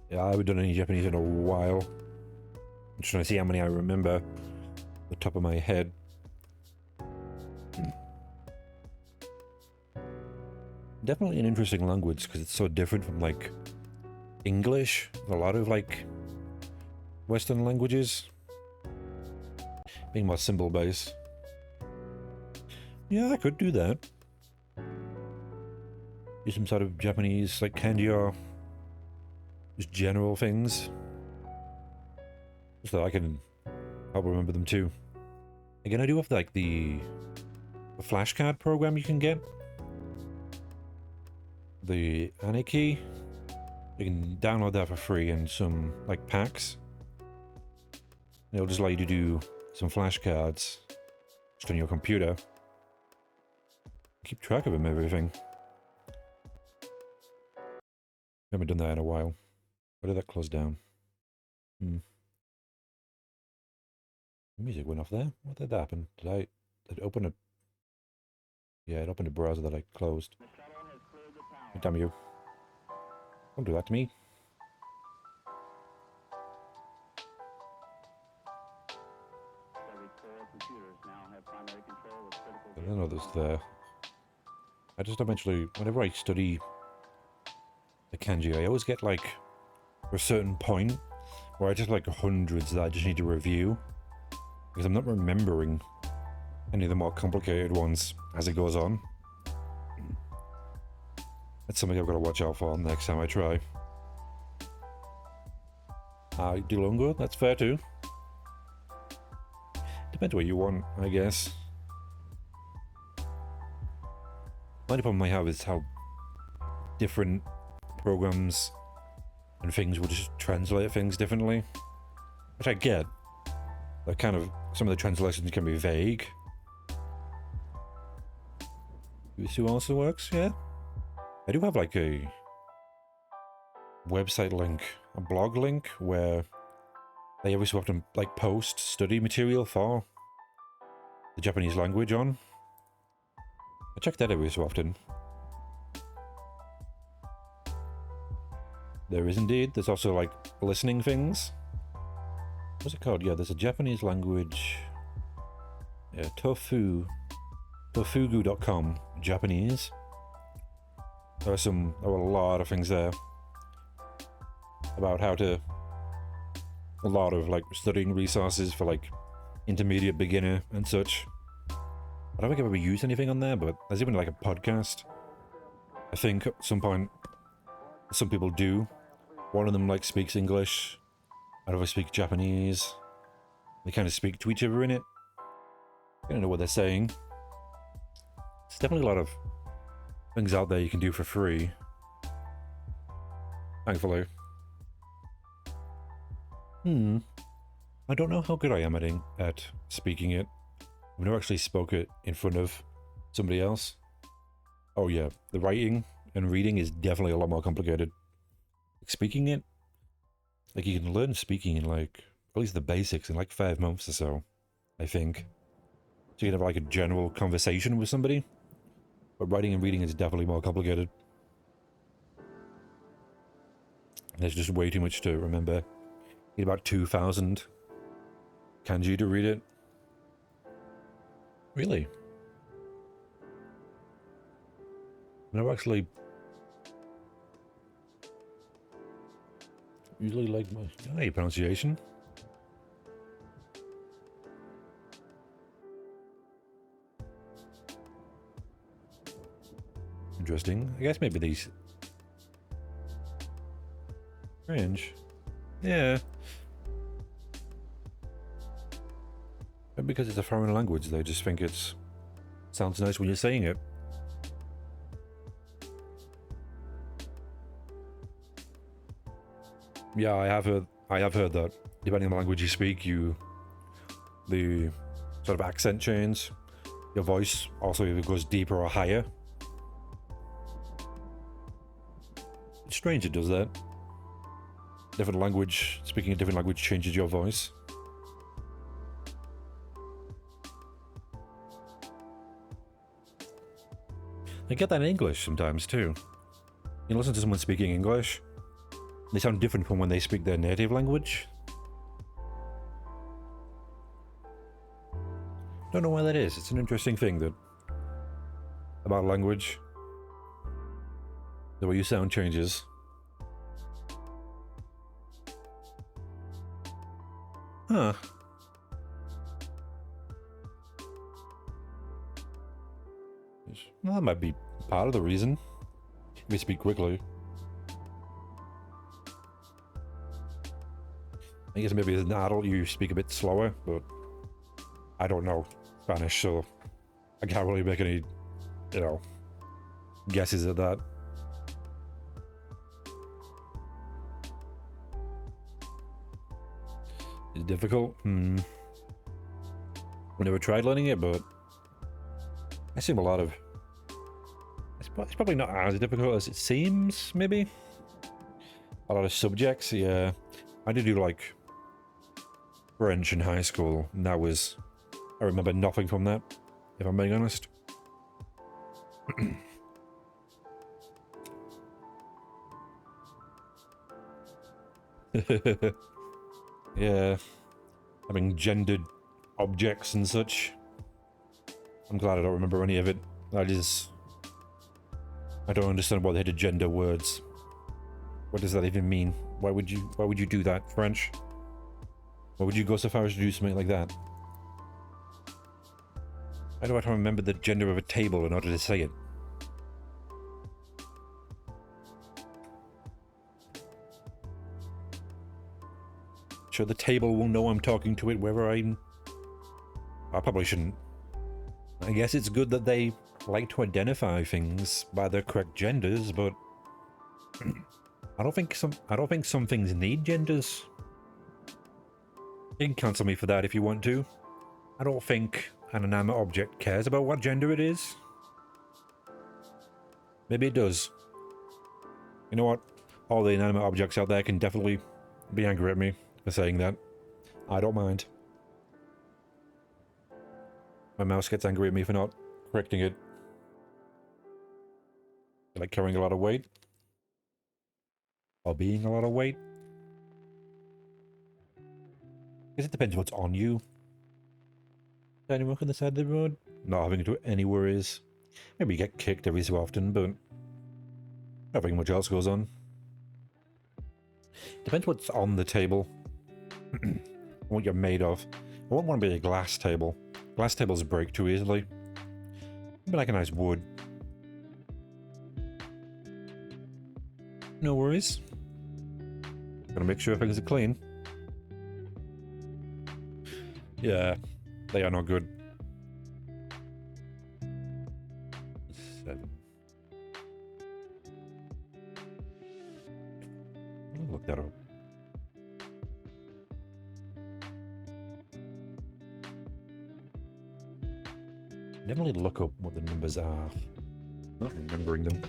Yeah, I haven't done any Japanese in a while. I'm just trying to see how many I remember off the top of my head. Definitely an interesting language because it's so different from like English. A lot of like Western languages being more symbol based. Yeah, I could do that. Do some sort of Japanese like kanji or just general things, so I can help remember them too. Again, I do have like the flashcard program you can get. The Aniki. You can download that for free and some like packs. It'll just allow you to do some flashcards just on your computer. Keep track of them, everything. Haven't done that in a while. Why did that close down? The music went off there. What did happen? Did it open a... Yeah, it opened a browser that I closed. Damn you. Don't do that to me. I don't know this there. I just eventually, whenever I study the kanji, I always get like a certain point where I just like hundreds that I just need to review because I'm not remembering any of the more complicated ones as it goes on. That's something I've got to watch out for next time I try. Dilungo, that's fair too. Depends what you want, I guess. The only problem I have is how different programs and things will just translate things differently. Which I get. That kind of, some of the translations can be vague. This also works, yeah. I do have like a website link, a blog link, where they every so often like post study material for the Japanese language on. I check that every so often. There is indeed. There's also like listening things. What's it called? Yeah, there's a Japanese language. Yeah, tofugu.com, Japanese. There are a lot of things there about how to, a lot of like studying resources for like intermediate, beginner and such. I don't think I've ever used anything on there, but there's even like a podcast. I think at some point some people do. One of them like speaks English, another speaks Japanese. They kind of speak to each other in it. I don't know what they're saying. There's definitely a lot of things out there you can do for free. Thankfully. I don't know how good I am at speaking it. I've never actually spoke it in front of somebody else. Oh yeah, the writing and reading is definitely a lot more complicated. Speaking it, like you can learn speaking in like, at least the basics in like 5 months or so, I think. So you can have like a general conversation with somebody. But writing and reading is definitely more complicated. There's just way too much to remember. You need about 2,000 kanji to read it. Really? No, actually, usually like my pronunciation. Interesting. I guess maybe these... Strange. Yeah. Maybe because it's a foreign language, they just think it sounds nice when you're saying it. Yeah, I have heard that depending on the language you speak, the sort of accent change. Your voice also either goes deeper or higher. It's strange it does that. Different language, speaking a different language changes your voice. I get that in English sometimes too. You listen to someone speaking English, they sound different from when they speak their native language. Don't know why that is. It's an interesting thing that about language. The way you sound changes. Huh. Well, that might be part of the reason. If you speak quickly. I guess maybe as an adult you speak a bit slower, but I don't know Spanish, so I can't really make any, guesses at that. It's difficult. I never tried learning it, but I assume a lot of... It's probably not as difficult as it seems, maybe? A lot of subjects, yeah. I did do, like, French in high school, and that was... I remember nothing from that, if I'm being honest. Yeah. Having gendered objects and such. I'm glad I don't remember any of it. I don't understand why they had to gender words. What does that even mean? Why would you do that, French? Why would you go so far as to do something like that? Why do I have to remember the gender of a table in order to say it? Sure, the table will know I'm talking to it wherever I probably shouldn't. I guess it's good that they like to identify things by their correct genders, but I don't think some things need genders. You can cancel me for that if you want to. I don't think an inanimate object cares about what gender it is. Maybe it does. You know what? All the inanimate objects out there can definitely be angry at me for saying that. I don't mind. My mouse gets angry at me for not correcting it. Like carrying a lot of weight. Or being a lot of weight. I guess it depends what's on you. Standing rock on the side of the road. Not having to do any worries. Maybe you get kicked every so often, but nothing much else goes on. Depends what's on the table. What you're made of. I wouldn't want to be a glass table. Glass tables break too easily. Maybe like a nice wood. No worries. Gotta make sure things are clean. Yeah, they are not good. 7. I'll look that up. Definitely look up what the numbers are. Not remembering them.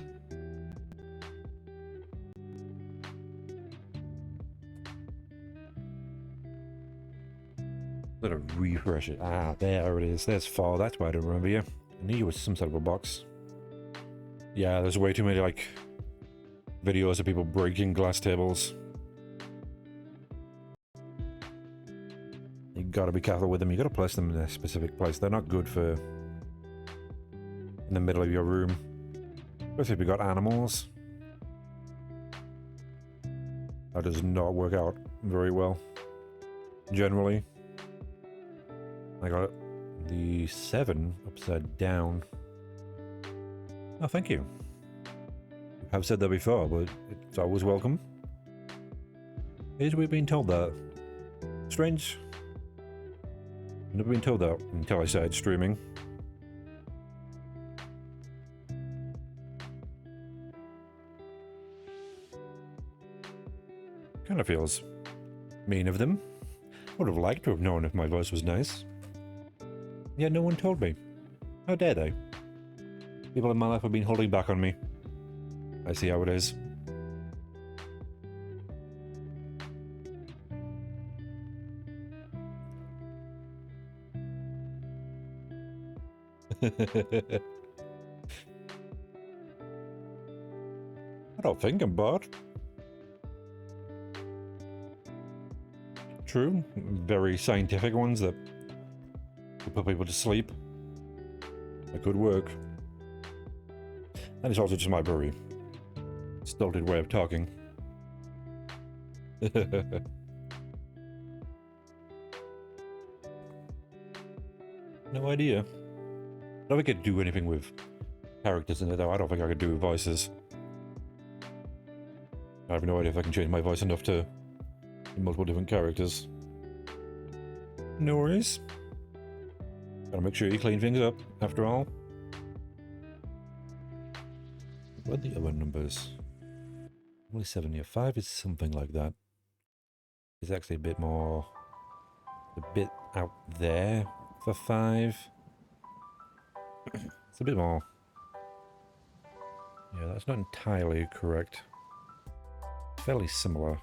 Let it refresh it. Ah, there it is. There's 4. That's why I don't remember you. I knew you was some sort of a box. Yeah, there's way too many, like, videos of people breaking glass tables. You gotta be careful with them. You gotta place them in a specific place. They're not good for in the middle of your room. Especially if you've got animals. That does not work out very well. Generally. I got the 7 upside down. Oh, thank you. I've said that before, but it's always welcome. Is we've been told that. Strange. I've never been told that until I started streaming. Kind of feels mean of them. Would have liked to have known if my voice was nice. Yet no one told me. How dare they? People in my life have been holding back on me. I see how it is. I don't think I'm bored. True, very scientific ones that put people to sleep. That could work. And it's also just my very stilted way of talking. No idea. I don't think I could do anything with characters in it though. I don't think I could do voices. I have no idea if I can change my voice enough to multiple different characters. No worries. Gotta make sure you clean things up, after all. What are the other numbers? Only 7 here. 5 is something like that. It's actually a bit more... a bit out there for 5. It's a bit more... yeah, that's not entirely correct. Fairly similar.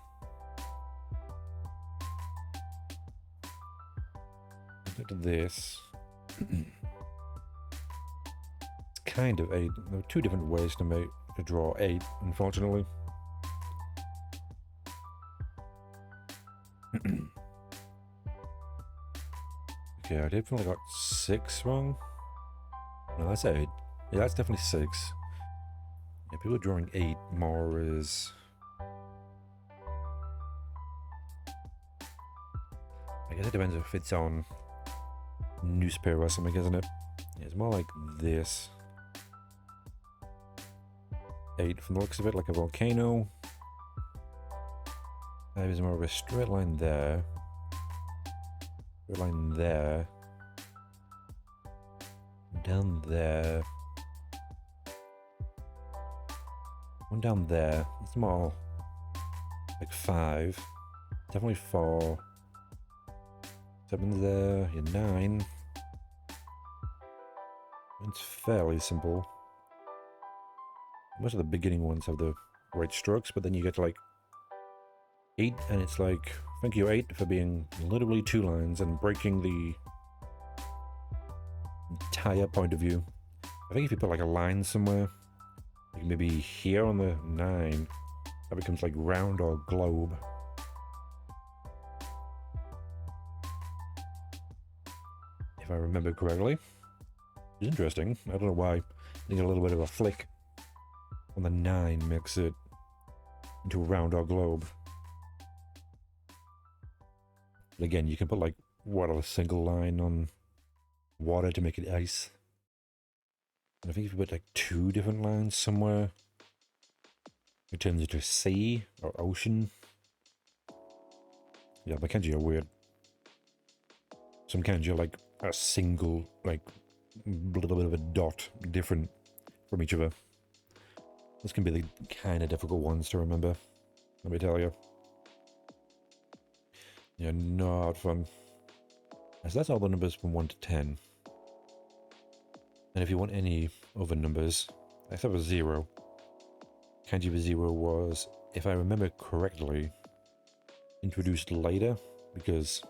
Look at this. It's kind of 8. There are 2 different ways to draw 8, unfortunately. Okay, I definitely got 6 wrong. No, that's 8. Yeah, that's definitely 6. Yeah, people are drawing 8 more as... I guess it depends if it's on newspaper or something, isn't it? Yeah, it's more like this. 8 from the looks of it, like a volcano. 5 is more of a straight line there. Straight line there. Down there. One down there. It's more like 5. Definitely 4. 7's there. You're 9. It's fairly simple. Most of the beginning ones have the right strokes, but then you get to like 8, and it's like, thank you 8 for being literally 2 lines and breaking the entire point of view. I think if you put like a line somewhere, like maybe here on the 9, that becomes like round or globe. If I remember correctly. It's interesting. I don't know why. I think a little bit of a flick on the 9 makes it into a round or globe. But again, you can put like a single line on water to make it ice. And I think if you put like 2 different lines somewhere, it turns into sea or ocean. Yeah, my kanji are weird. Some kanji are like a single, like, little bit of a dot different from each other. This can be the kind of difficult ones to remember, let me tell you. Yeah, not fun. So that's all the numbers from 1 to 10. And if you want any other numbers, except for 0, kanji for 0 was, if I remember correctly, introduced later, because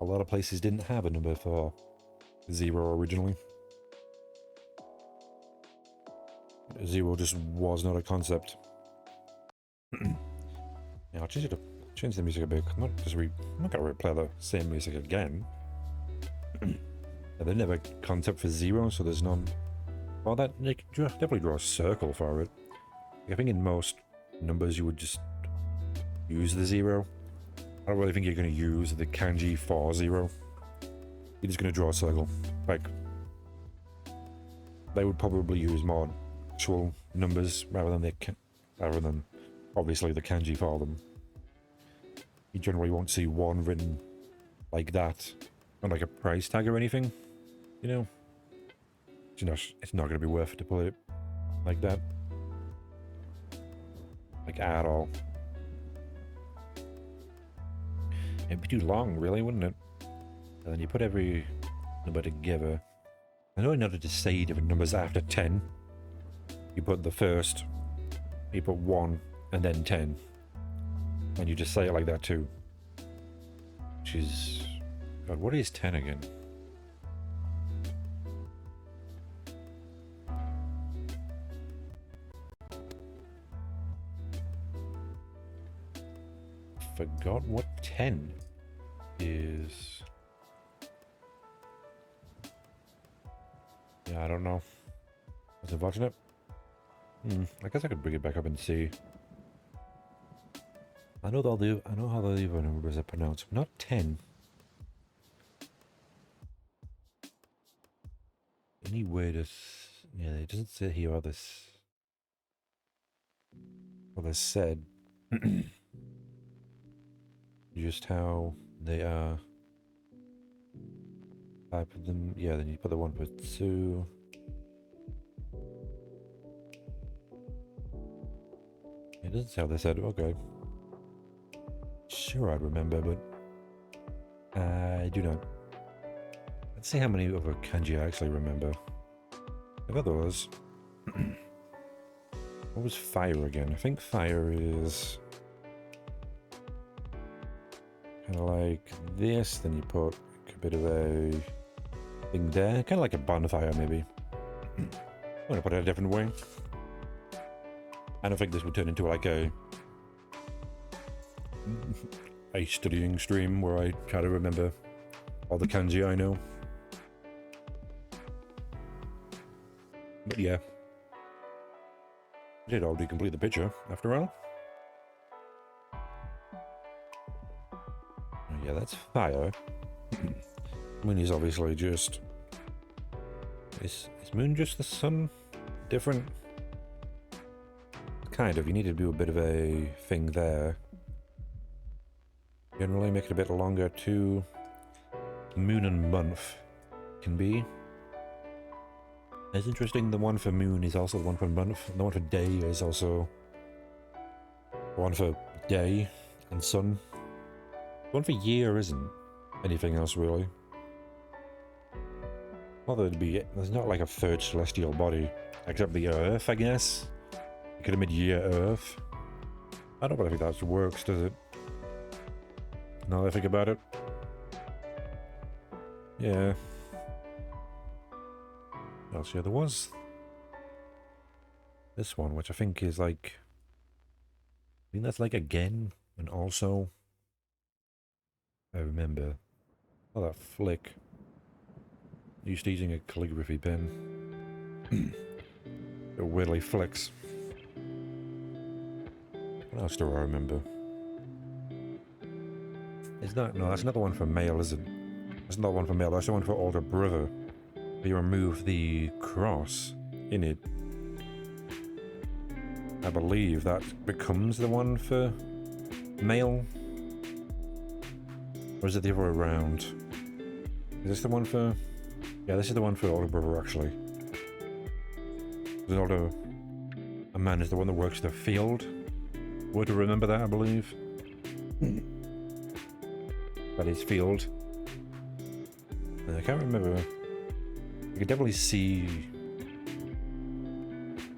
a lot of places didn't have a number for 0 originally. 0 just was not a concept. Yeah, I'll change the music a bit. I'm not gonna replay the same music again. They never concept for 0, so there's none. Well, that you can definitely draw a circle for it. I think in most numbers you would just use the 0. I don't really think you're going to use the kanji for 0. You're just going to draw a circle. Like, they would probably use more actual numbers rather than obviously the kanji for them. You generally won't see one written like that on like a price tag or anything, you know. It's not going to be worth it to put it like that, like at all. It'd be too long, really, wouldn't it? And then you put every number together. I know in order to say different numbers after 10, you put the first, you put 1, and then 10. And you just say it like that too. Which is... God, what is 10 again? Forgot what 10 is. Yeah, I don't know. Was I watching it? I guess I could bring it back up and see. I know how the other numbers are pronounced, but not 10. Any way to... Yeah, it doesn't say here how this... What they said. Just how they are. I put them... Yeah, then you put the 1 for 2. It doesn't say how they said. Okay. Sure, I'd remember, but I do not. Let's see how many other kanji I actually remember. In other words, what was fire again? I think fire is kind of like this. Then you put a bit of a thing there, kind of like a bonfire, maybe. I'm gonna put it a different way. I don't think this would turn into like a studying stream where I try to remember all the kanji I know. But yeah. I did already complete the picture, after all. Oh, yeah, that's fire. Moon is obviously just... Is Moon just the sun? Different? Kind of. You need to do a bit of a thing there. Generally make it a bit longer too. Moon and month can be. It's interesting, the one for moon is also the one for month. The one for day is also the one for day and sun. The one for year isn't anything else really. Well, there's not like a third celestial body, except the Earth, I guess. You could have made year Earth. I don't think that works, does it? Now that I think about it. Yeah. What else? Yeah, there was this one, which I think is like... I think that's like again, and also... I remember. Oh, that flick. Used to using a calligraphy pen. It weirdly flicks. What else do I remember? Is that... No, that's not the one for male, is it? That's not the one for male, that's the one for older brother. You remove the cross in it. I believe that becomes the one for male. Or is it the other way around? Is this the one for... Yeah, this is the one for older brother, actually. A man is the one that works the field. Were to remember that, I believe. That is field. And I can't remember. I can definitely see...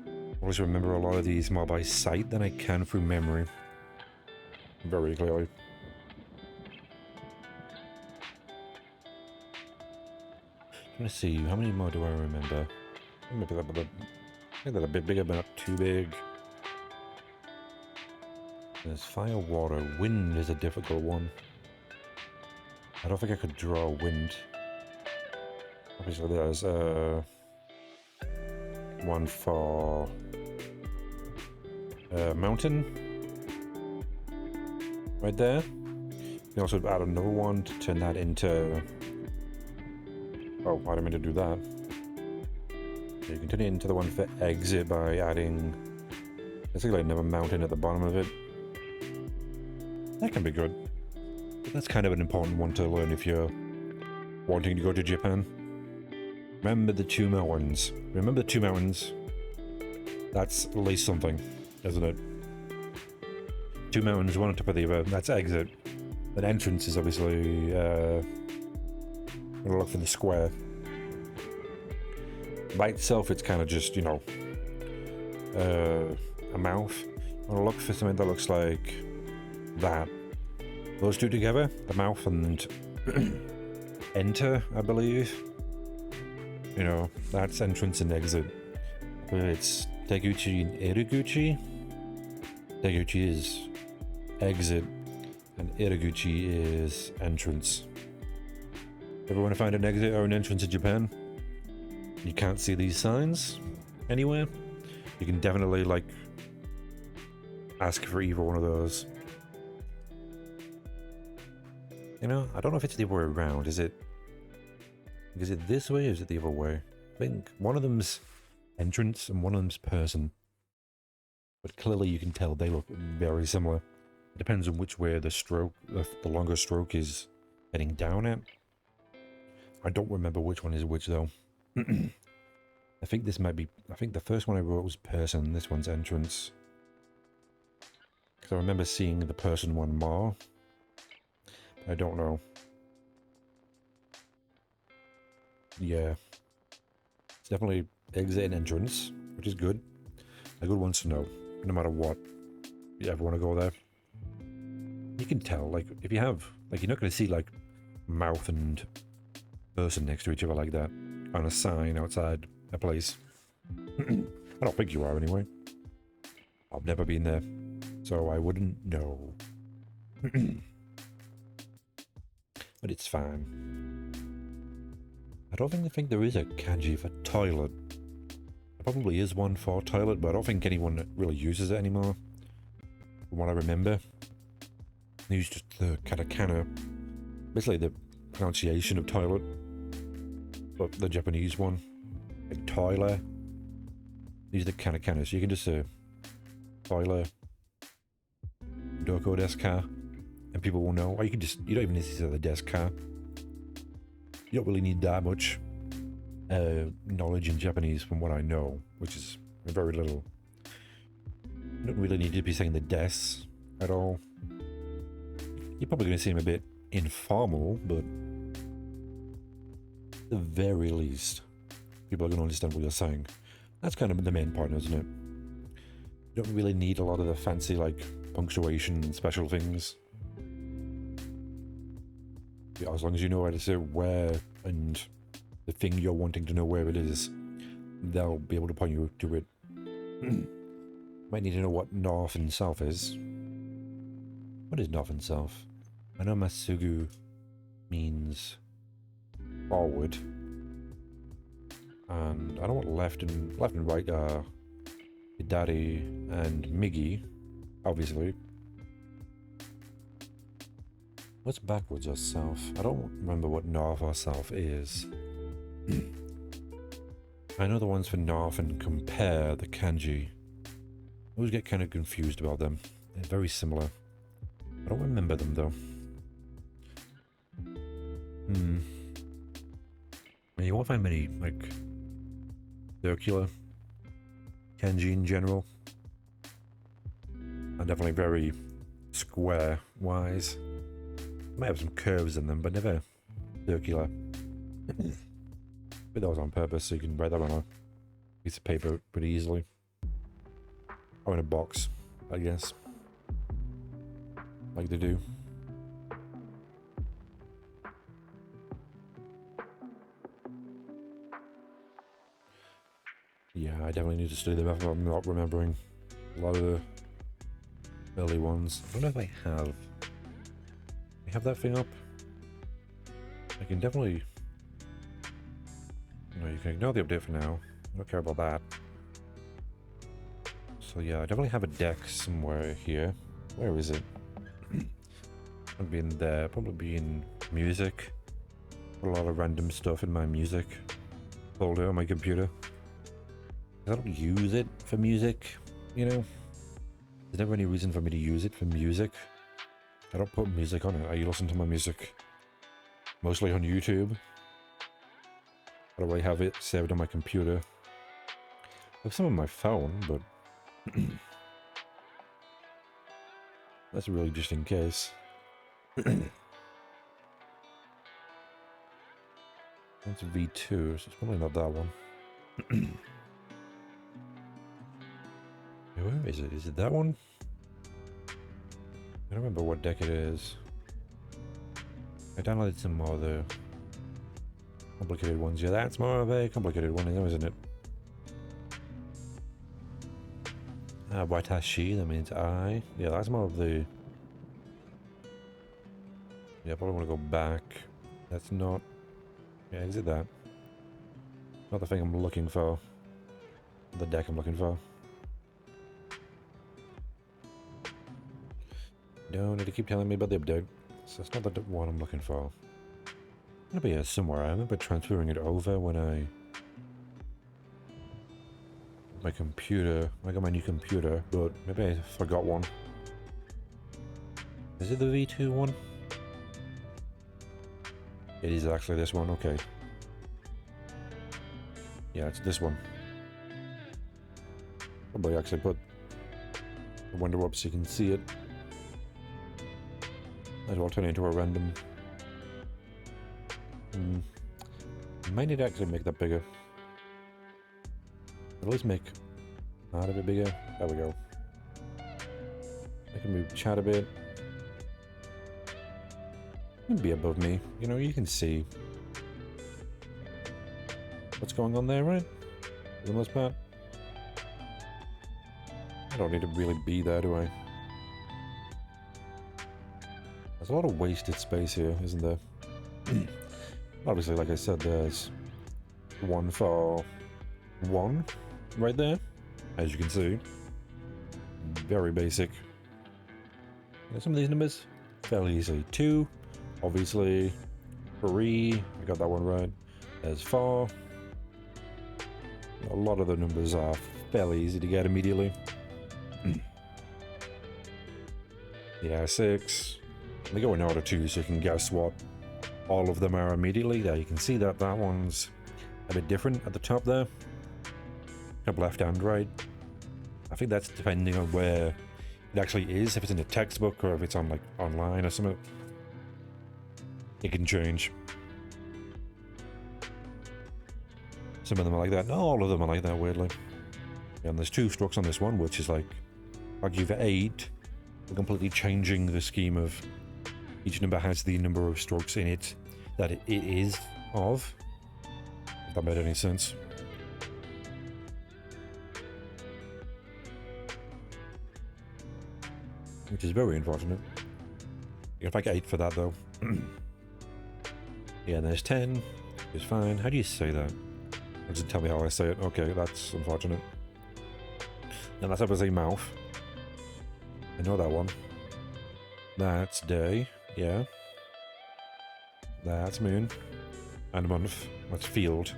I always remember a lot of these more by sight than I can through memory. Very clearly. I'm gonna see, how many more do I remember? Maybe I think they're a bit bigger, but not too big. There's fire, water, wind is a difficult one. I don't think I could draw wind. Obviously there's one for mountain. Right there. You can also add another one to turn that into... Oh, I didn't mean to do that. So you can turn it into the one for exit by adding basically another mountain at the bottom of it. That can be good. But that's kind of an important one to learn if you're wanting to go to Japan. Remember the two mountains. Remember the two mountains. That's at least something, isn't it? Two mountains, one on top of the other. That's exit. But entrance is obviously gonna look for the square. By itself, it's kind of just, you know, a mouth. I'm gonna look for something that looks like that. Those two together, the mouth and enter, I believe. You know, that's entrance and exit. But it's Teguchi and Iriguchi. Teguchi is exit, and Iriguchi is entrance. Ever want to find an exit or an entrance in Japan? You can't see these signs anywhere? You can definitely, like, ask for either one of those. You know, I don't know if it's the other way around. Is it this way or is it the other way? I think one of them's entrance and one of them's person. But clearly you can tell they look very similar. It depends on which way the stroke, the longer stroke is heading down at. I don't remember which one is which though. I think this might be, I think the first one I wrote was person, this one's entrance. Because I remember seeing the person one more. I don't know. Yeah. It's definitely exit and entrance, which is good. A good ones to know, no matter what. If you ever want to go there. You can tell, like, if you have, like, you're not going to see, like, mouth and person next to each other like that on a sign outside a place. I don't think you are anyway. I've never been there, so I wouldn't know. But it's fine. I don't think there is a kanji for toilet. There probably is one for toilet, but I don't think anyone really uses it anymore. From what I remember. They use just the katakana, basically the pronunciation of toilet, but the Japanese one, like toilet. These are the katakana, so you can just say toilet, doko desu ka, and people will know. Or you can just, you don't even need to say the desu ka. You don't really need that much knowledge in Japanese from what I know, which is very little. You don't really need to be saying the des at all. You're probably going to seem a bit informal, but at the very least, people are going to understand what you're saying. That's kind of the main part, isn't it? You don't really need a lot of the fancy, like, punctuation and special things. Yeah, as long as you know how to say where and the thing you're wanting to know where it is, they'll be able to point you to it. Might need to know what north and south is. What is north and south? I know Masugu means forward. And I know what left and right are Hidari and Migi, obviously. What's backwards or south? I don't remember what north or south is. I know the ones for north and compare the kanji. I always get kind of confused about them. They're very similar. I don't remember them though. You won't find many, like, circular kanji in general. And definitely very square-wise. Might have some curves in them, but never circular. But that was on purpose, so you can write that on a piece of paper pretty easily. Or in a box, I guess. Like they do. Yeah, I definitely need to study them if I'm not remembering a lot of the early ones. I don't know if I have. I have that thing up. I can definitely. No, you can ignore the update for now. I don't care about that. So yeah, I definitely have a deck somewhere here. Where is it? I've been there. Probably be in music. Put a lot of random stuff in my music folder on my computer. I don't use it for music, you know? There's never any reason for me to use it for music. I don't put music on it. I listen to my music mostly on YouTube. I don't really have it saved on my computer. I have some on my phone, but that's really just in case. That's V2, so it's probably not that one. Where is it? Is it that one? I don't remember what deck it is. I downloaded some more of the complicated ones. Yeah, that's more of a complicated one, isn't it? Watashi, that means I. Yeah, that's more of the... Yeah, I probably want to go back. That's not... Yeah, is it that? Not the thing I'm looking for. The deck I'm looking for. No need to keep telling me about the update. So it's not the one I'm looking for. It'll be here somewhere. I remember transferring it over when I... My computer. I got my new computer, but maybe I forgot one. Is it the V2 one? It is actually this one, okay. Yeah, it's this one. Probably actually put the window up so you can see it. Might as well turn it into a random. Might need to actually make that bigger. At least make part of it bigger. There we go. I can move chat a bit. You can be above me. You know, you can see what's going on there, right? For the most part. I don't need to really be there, do I? There's a lot of wasted space here, isn't there? Obviously, like I said, there's one for one right there, as you can see. Very basic. And some of these numbers, fairly easy. 2, obviously. 3, I got that one right. There's 4. A lot of the numbers are fairly easy to get immediately. Yeah, 6. They go in order too, so you can guess what all of them are immediately. There, you can see that that one's a bit different at the top there. Top left and right. I think that's depending on where it actually is, if it's in a textbook or if it's on like online or something. It can change. Some of them are like that. Not all of them are like that, weirdly. And there's 2 strokes on this one, which is like, I'll give it 8. We're completely changing the scheme of each number has the number of strokes in it that it is of. If that made any sense. Which is very unfortunate. You can like 8 for that though. Yeah, and there's 10. It's fine. How do you say that? It doesn't tell me how I say it. Okay, that's unfortunate. And that's obviously mouth. I know that one. That's day. Yeah. That's moon. And month. That's field.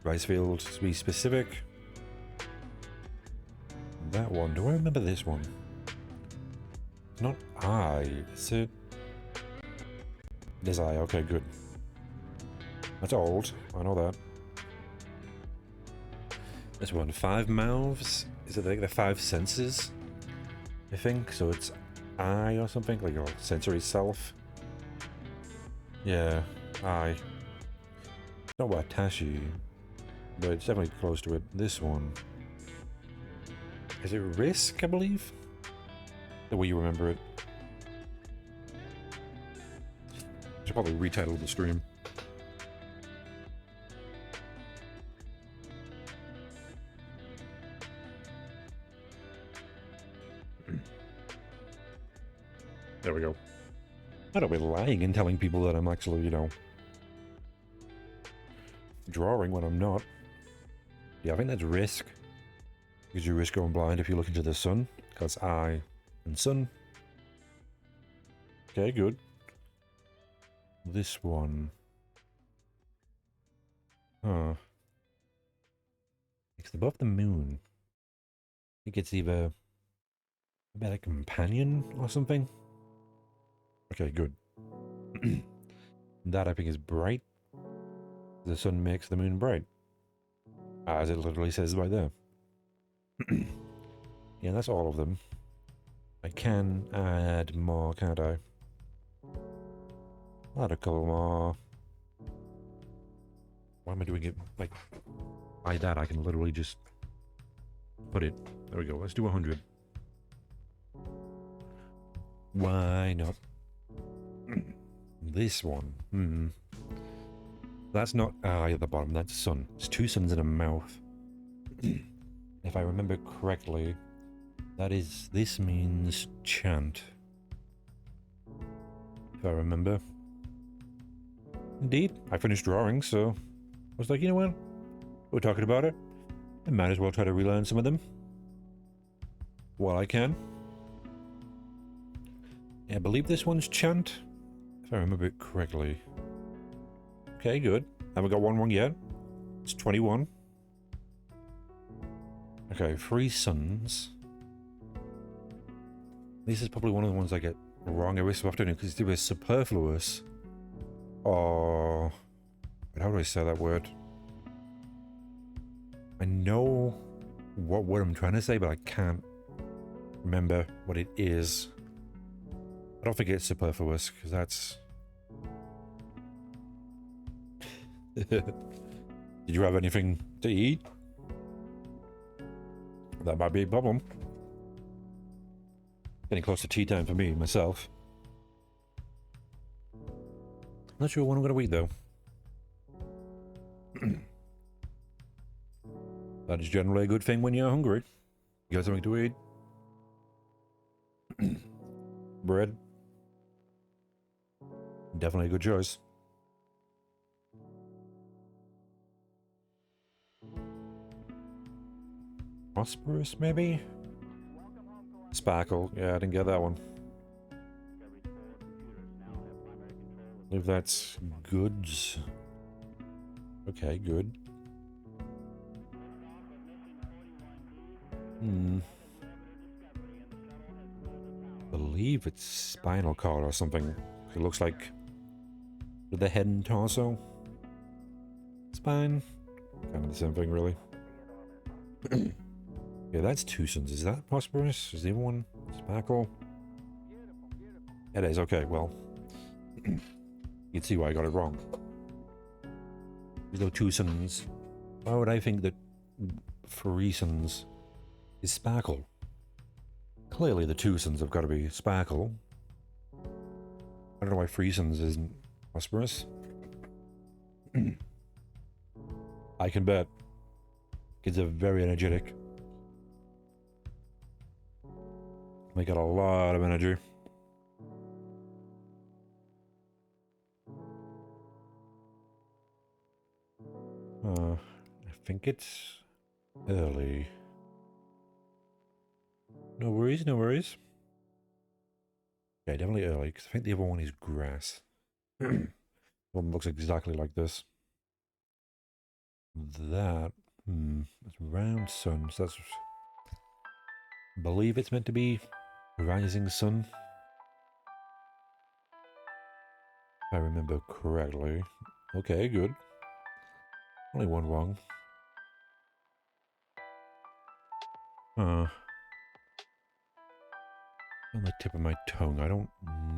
Rice field, to be specific. That one. Do I remember this one? It's not I. Is it? It is I. Okay, good. That's old. I know that. This one. 5 mouths. Is it like the 5 senses? I think. So it's I or something. Like your sensory self. Yeah. I. Not Watashi. But it's definitely close to it. This one. Is it Risk, I believe? The way you remember it. Should probably retitle the stream. There we go. I don't be lying and telling people that I'm actually, you know, drawing when I'm not. Yeah, I think that's Risk. Because you risk going blind if you look into the sun. Because eye and sun. Okay, good. This one. Huh. It's above the moon. I think it's either maybe a companion or something. Okay, good. That I think is bright. The sun makes the moon bright. As it literally says right there. Yeah, that's all of them. I can add more, can't I? Add a couple more. Why am I doing it like that? I can literally just put it. There we go. Let's do 100. Why not? This one. That's not eye at the bottom. That's sun. It's two suns in a mouth. If I remember correctly, this means chant. If I remember. Indeed, I finished drawing, so I was like, you know what? We're talking about it. I might as well try to relearn some of them while I can. Yeah, I believe this one's chant, if I remember it correctly. Okay, good. Haven't got one wrong yet. It's 21. Okay, 3 suns. This is probably one of the ones I get wrong every so often because it's either superfluous or... How do I say that word? I know what word I'm trying to say, but I can't remember what it is. I don't think it's superfluous, because that's... Did you have anything to eat? That might be a problem. Getting close to tea time for me, myself. Not sure what I'm going to eat, though. That is generally a good thing when you're hungry. You got something to eat? Bread. Definitely a good choice. Prosperous, maybe? Sparkle. Yeah, I didn't get that one. I believe that's goods. Okay, good. Believe it's spinal cord or something. It looks like the head and torso. Spine. Kind of the same thing, really. Yeah, that's 2 suns. Is that prosperous? Is the other one sparkle? It is. Okay, well. You can see why I got it wrong. There's no 2 suns. Why would I think that 3 suns is sparkle? Clearly the 2 suns have got to be sparkle. I don't know why 3 suns isn't prosperous. I can bet. Kids are very energetic. They got a lot of energy. I think it's early. No worries, no worries. Okay, definitely early, because I think the other one is grass. One looks exactly like this. That's round sun, so that's... I believe it's meant to be rising sun. If I remember correctly. Okay, good. Only one wrong. On the tip of my tongue. I don't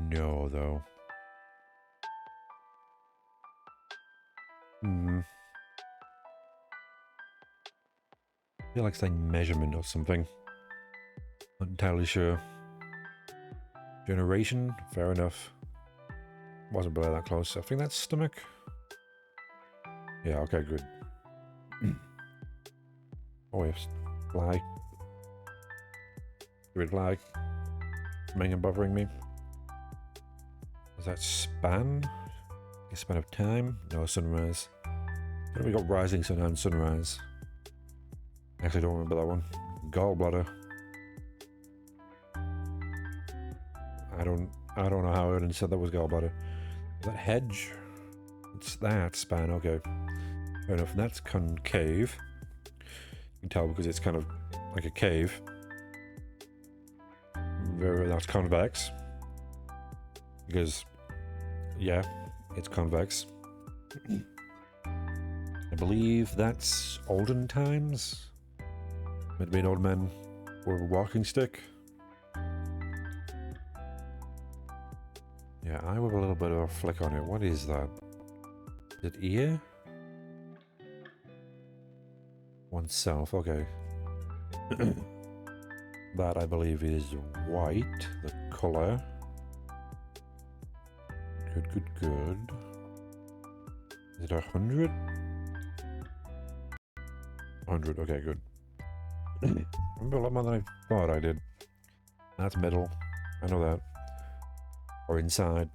know, though. I feel like it's like measurement or something. Not entirely sure. Generation? Fair enough. Wasn't really that close. I think that's stomach. Yeah, okay, good. Oh, yes. Fly. Red flag. Something and bothering me. Is that span? A span of time? No, sunrise. Then we got rising sun and sunrise. Actually, don't remember that one. Gallbladder. I don't know how I would said that was gallbladder. Is that hedge? It's that span. Okay, fair enough. That's concave. can tell because it's kind of like a cave. That's convex. Because, yeah, it's convex. I believe that's olden times. Meant to be an old man with a walking stick. Yeah, I have a little bit of a flick on it. What is that? Is it ear? Oneself, okay. That I believe is white, the color. Good, good, good. Is it 100? 100, okay, good. Remember a lot more than I thought I did. That's middle, I know that. Or inside.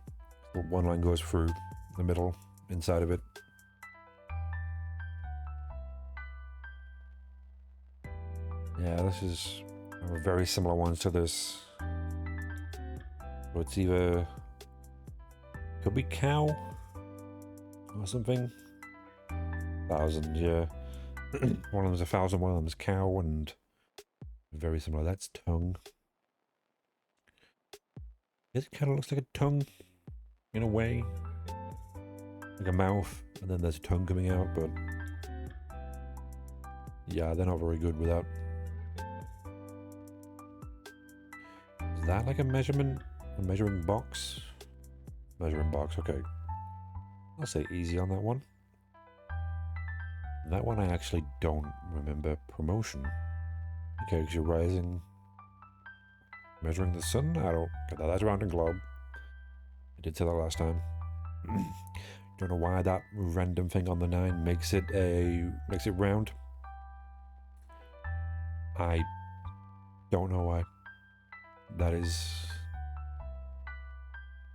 One line goes through the middle, inside of it. Yeah, this is very similar ones to this. So it's either could be cow or something. 1,000, yeah. One of them's 1,000, one of them's cow, and very similar. That's tongue. It kind of looks like a tongue in a way, like a mouth, and then there's a tongue coming out. But yeah, they're not very good with that. Is that like a measurement? A measuring box? Measuring box, okay. I'll say easy on that one. That one I actually don't remember. Promotion. Okay, because you're rising. Measuring the sun? I don't get that. That's a rounding globe. I did say that last time. Don't know why that random thing on the 9 makes it round. I don't know why. That is...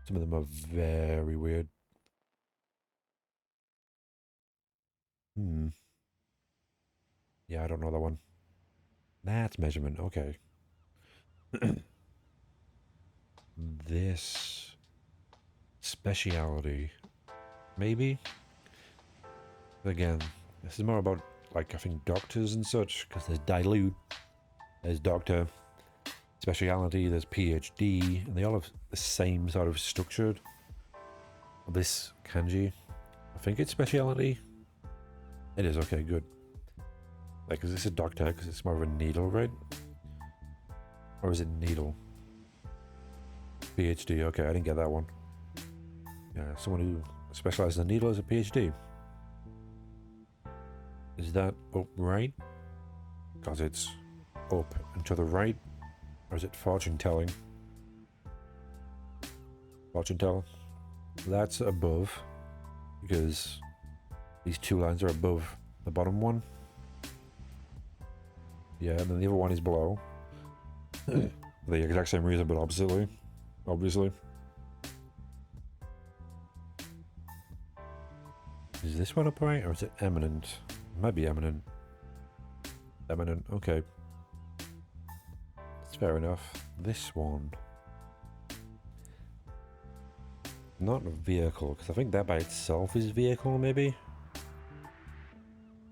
Some of them are very weird. Yeah, I don't know that one. That's measurement, okay. This... Speciality. Maybe? Again, this is more about, like, I think doctors and such, because there's dilute, there's doctor, speciality, there's PhD, and they all have the same sort of structure. This kanji, I think it's speciality. It is, okay, good. Like, is this a doctor? Because it's more of a needle, right? Or is it needle? PhD, okay, I didn't get that one. Yeah, someone who specializes in needle is a PhD. Is that up right? Because it's up and to the right. Or is it fortune telling? Fortune teller. That's above. Because these two lines are above the bottom one. Yeah, and then the other one is below. For the exact same reason, but oppositely. Obviously. Is this one upright or is it eminent? It might be eminent. Eminent, okay. That's fair enough. This one. Not a vehicle, because I think that by itself is vehicle, maybe?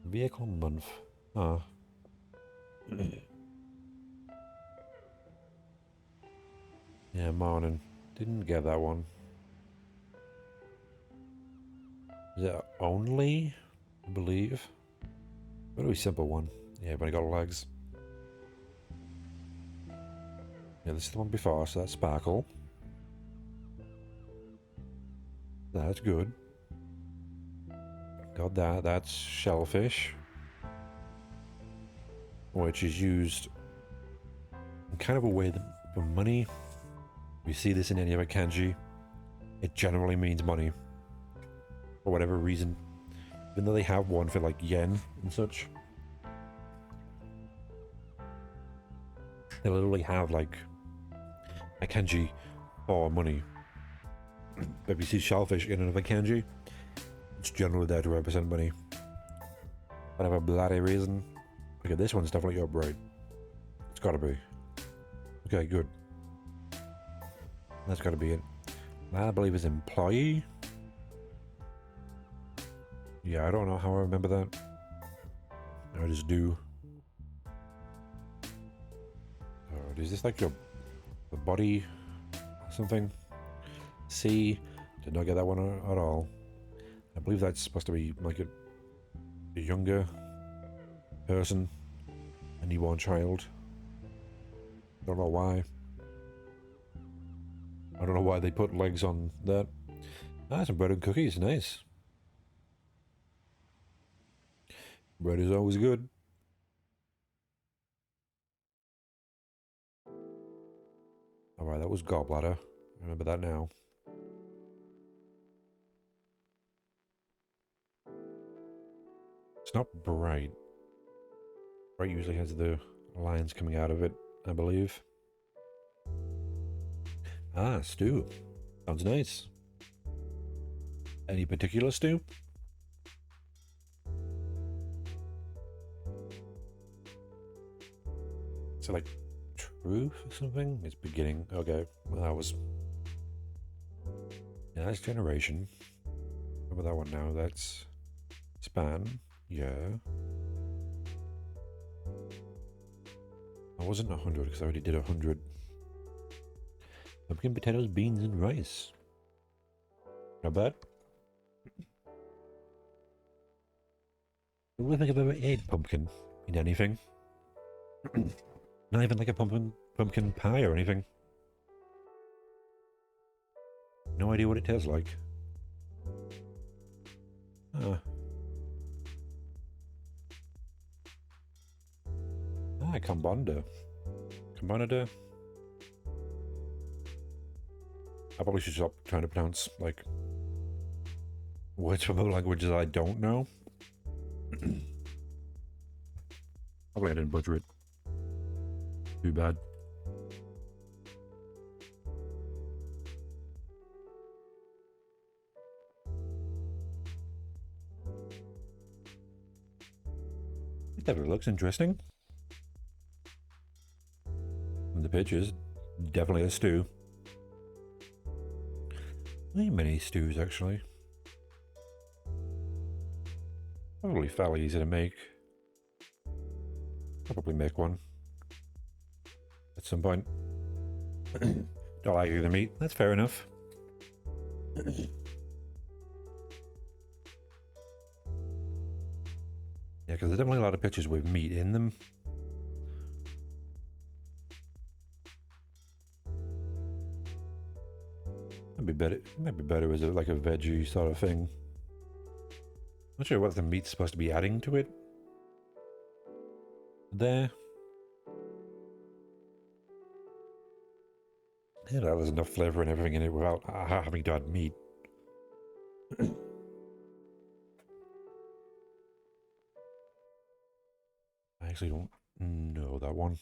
Vehicle month. Ah. Yeah, morning. Didn't get that one. Is it only? I believe. Very simple one. Yeah, but I got legs. Yeah, this is the one before, so that's sparkle. That's good. Got that. That's shellfish. Which is used in kind of a way for money. You see this in any other kanji. It generally means money. For whatever reason. Even though they have one for like yen and such. They literally have like a kanji for money. But if you see shellfish in another kanji, it's generally there to represent money. Whatever bloody reason. Okay, this one's definitely upright. It's gotta be. Okay, good. That's gotta be it. That I believe is employee. Yeah, I don't know how I remember that. I just do. What is this, like the body or something? C. Did not get that one at all. I believe that's supposed to be like a younger person, a newborn child. Don't know why. I don't know why they put legs on that. Ah, some bread and cookies, nice. Bread is always good. Alright, that was gallbladder. Remember that now. It's not bright. Bright usually has the lines coming out of it, I believe. Ah, stew. Sounds nice. Any particular stew? Is it like truth or something? It's beginning. Okay, well that was... Yeah, that's generation. Remember that one now, that's... Span. Yeah. I wasn't 100 because I already did 100. Pumpkin, potatoes, beans, and rice. Not bad. I don't think I've ever ate pumpkin in anything. Not even like a pumpkin pie or anything. No idea what it tastes like. Ah. Ah, Kambanda. Kambanda. I probably should stop trying to pronounce, like, words from other languages I don't know. Probably I didn't butcher it. Too bad. It definitely looks interesting. And the pictures, definitely a stew. Not many stews, actually. Probably fairly easy to make. Probably make one. At some point. Don't like the meat. That's fair enough. Yeah, because there's definitely a lot of pictures with meat in them. Might be better as like a veggie sort of thing. Not sure what the meat's supposed to be adding to it. There. Yeah, there's enough flavor and everything in it without having to add meat. I actually don't know that one.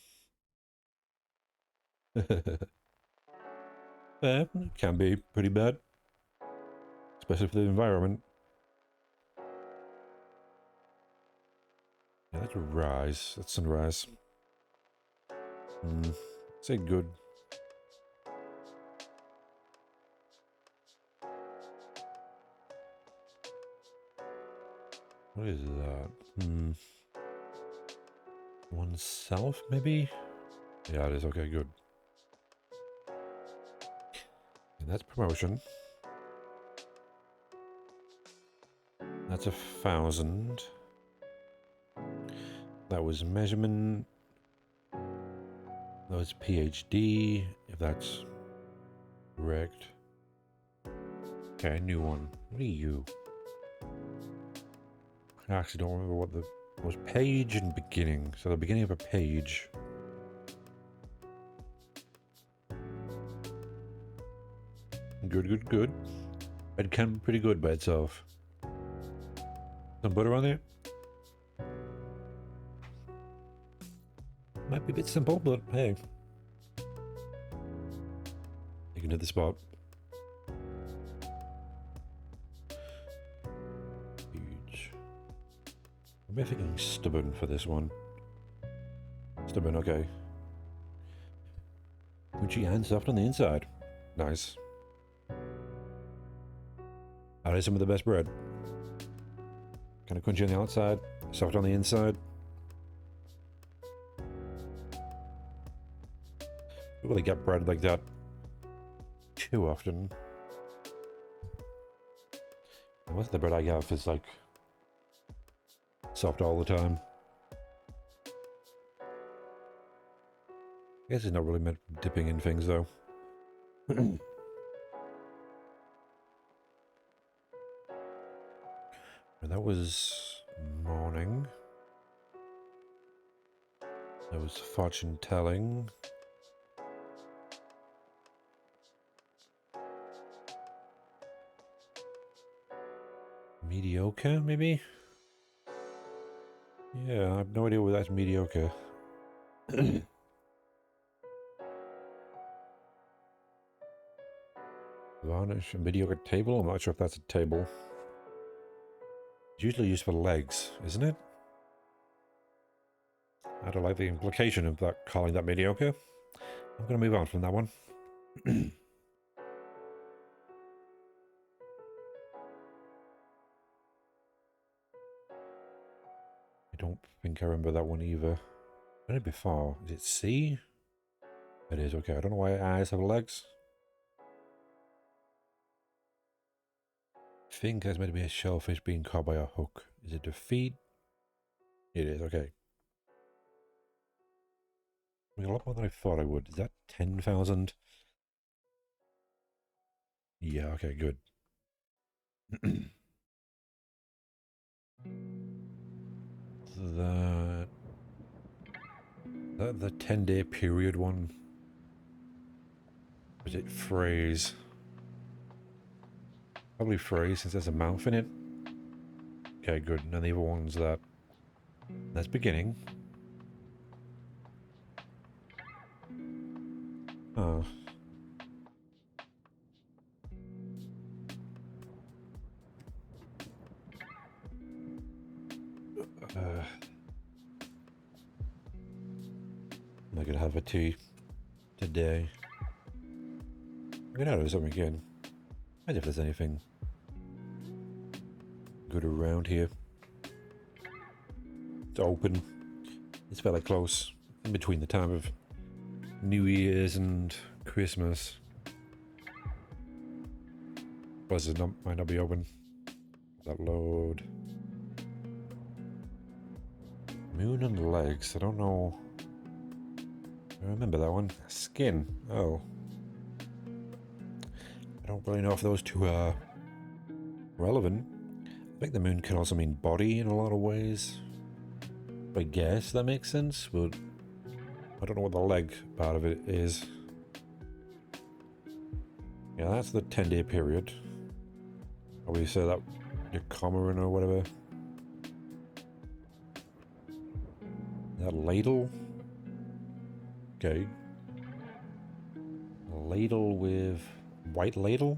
It can be pretty bad. Especially for the environment. Yeah, that's rise. That's sunrise. Say good. What is that? Oneself, maybe? Yeah, it is. Okay, good. And that's promotion. That's 1,000. That was measurement. That was PhD, if that's correct. Okay, new one. What are you? I actually don't remember what the was. Page and beginning. So the beginning of a page. Good, good, good. It can be pretty good by itself. Some butter on there. Might be a bit simple, but hey. You can hit the spot. Huge. I'm thinking stubborn for this one. Stubborn, okay. Crunchy and soft on the inside. Nice. That is some of the best bread. Kind of crunchy on the outside, soft on the inside. don't really get bread like that too often. Most of the bread I have is like soft all the time. I guess it's not really meant for dipping in things though. And that was morning. That was fortune telling. Mediocre, maybe? Yeah, I have no idea why that's mediocre. Varnish, a mediocre table? I'm not sure if that's a table. It's usually used for legs, isn't it? I don't like the implication of that, calling that mediocre. I'm going to move on from that one. I don't think I remember that one either. When did it before? Is it C? It is, okay. I don't know why eyes have legs. I think that's meant to be a shellfish being caught by a hook. Is it the feet? It is, okay. I mean, a lot more than I thought I would. Is that 10,000? Yeah, okay, good. the 10-day period one. Was it phrase? Probably phrase since there's a mouth in it. Okay, good. And the other one's that's beginning. Oh. I'm gonna have a tea today. I'm gonna have something again. I wonder if there's anything good around here. It's open. It's fairly close. In between the time of New Year's and Christmas. Buzzes might not be open. That load. Moon and legs. I don't know. I remember that one. Skin. Oh. I don't really know if those two are relevant. I think the moon can also mean body in a lot of ways. I guess that makes sense, but I don't know what the leg part of it is. Yeah, that's the 10-day period. Probably say that your comma or whatever. That ladle? Okay. A ladle with white ladle?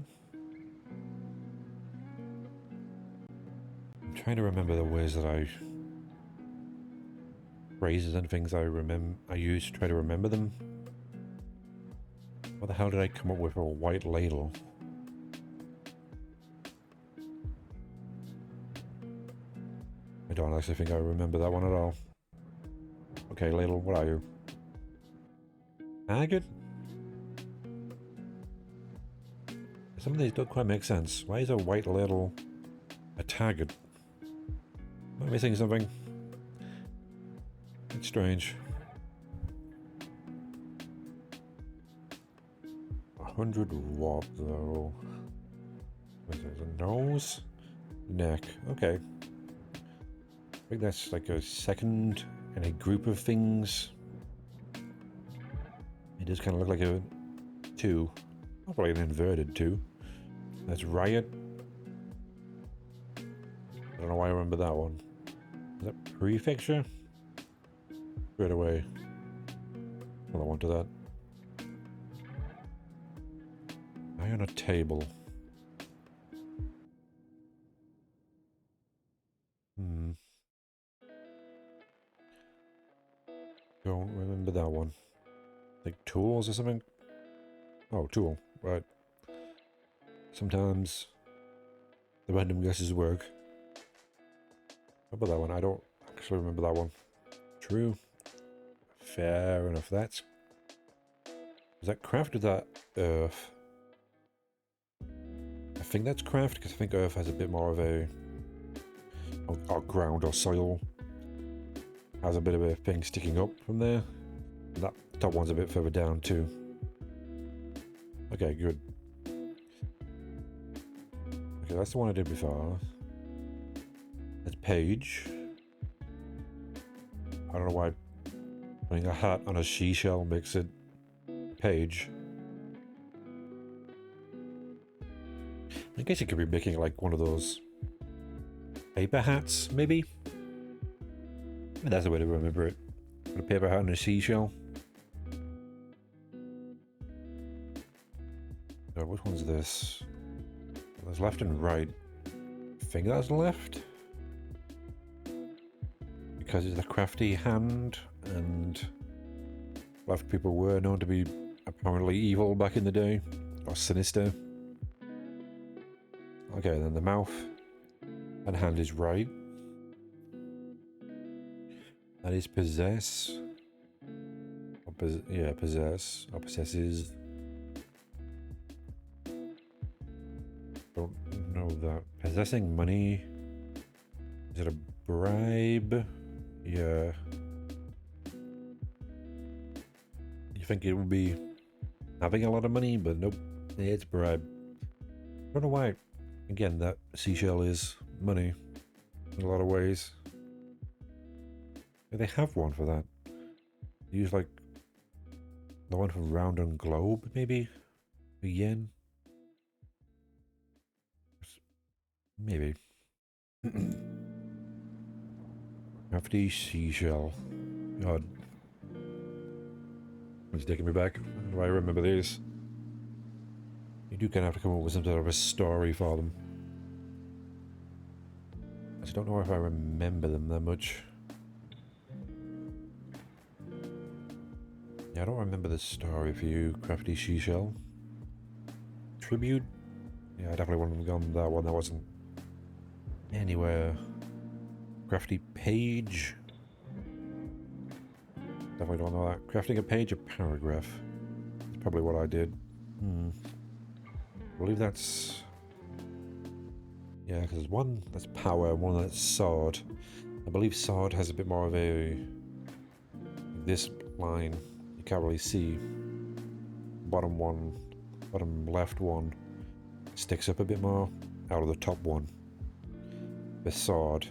I'm trying to remember the ways that I phrases and things I use to try to remember them. What the hell did I come up with a white ladle? I don't actually think I remember that one at all. Okay, ladle, what are you? Agate? Some of these don't quite make sense. Why is a white ladle a target? Am I missing something? It's strange. 100 watt though. What is it? The nose? Neck. Okay. I think that's like a second in a group of things. It does kind of look like a 2. Probably an inverted 2. That's riot. I don't know why I remember that one. Is that prefecture? Straight away. Another one to that. Eye on a table. Don't remember that one. Like tools or something? Oh, tool. Right. Sometimes the random guesses work. Remember that one? I don't actually remember that one. True. Fair enough. That's Was that craft or that earth? I think that's craft, because I think earth has a bit more of a... Or ground or soil. Has a bit of a thing sticking up from there. And that top one's a bit further down too. Okay, good. Okay, that's the one I did before. That's page. I don't know why putting a hat on a seashell makes it page. I guess you could be making like one of those paper hats, maybe? That's the way to remember it. Put a paper hat on a seashell. God, which one's this? There's left and right. I think that's left. Because it's a crafty hand, and left people were known to be apparently evil back in the day. Or sinister. Okay, then the mouth and hand is right. That is possess. Or yeah, possess. Or possesses. Don't know that. Possessing money. Is it a bribe? Yeah. You think it would be having a lot of money, but nope. Yeah, it's bribe. I don't know why. Again, that seashell is money in a lot of ways. They have one for that. They use like the one from Round and Globe, maybe? A yen? Maybe. Crafty seashell. God. It's taking me back. How do I remember these? You do kind of have to come up with some sort of a story for them. I just don't know if I remember them that much. Yeah, I don't remember the story for you, Crafty Seashell. Tribute? Yeah, I definitely wouldn't have gone that one. That wasn't anywhere. Crafty Page? Definitely don't know that. Crafting a page, a paragraph. That's probably what I did. I believe that's... Yeah, because there's one that's power, one that's sword. I believe sword has a bit more of a... This line, you can't really see. Bottom one, bottom left one sticks up a bit more out of the top one. The sword.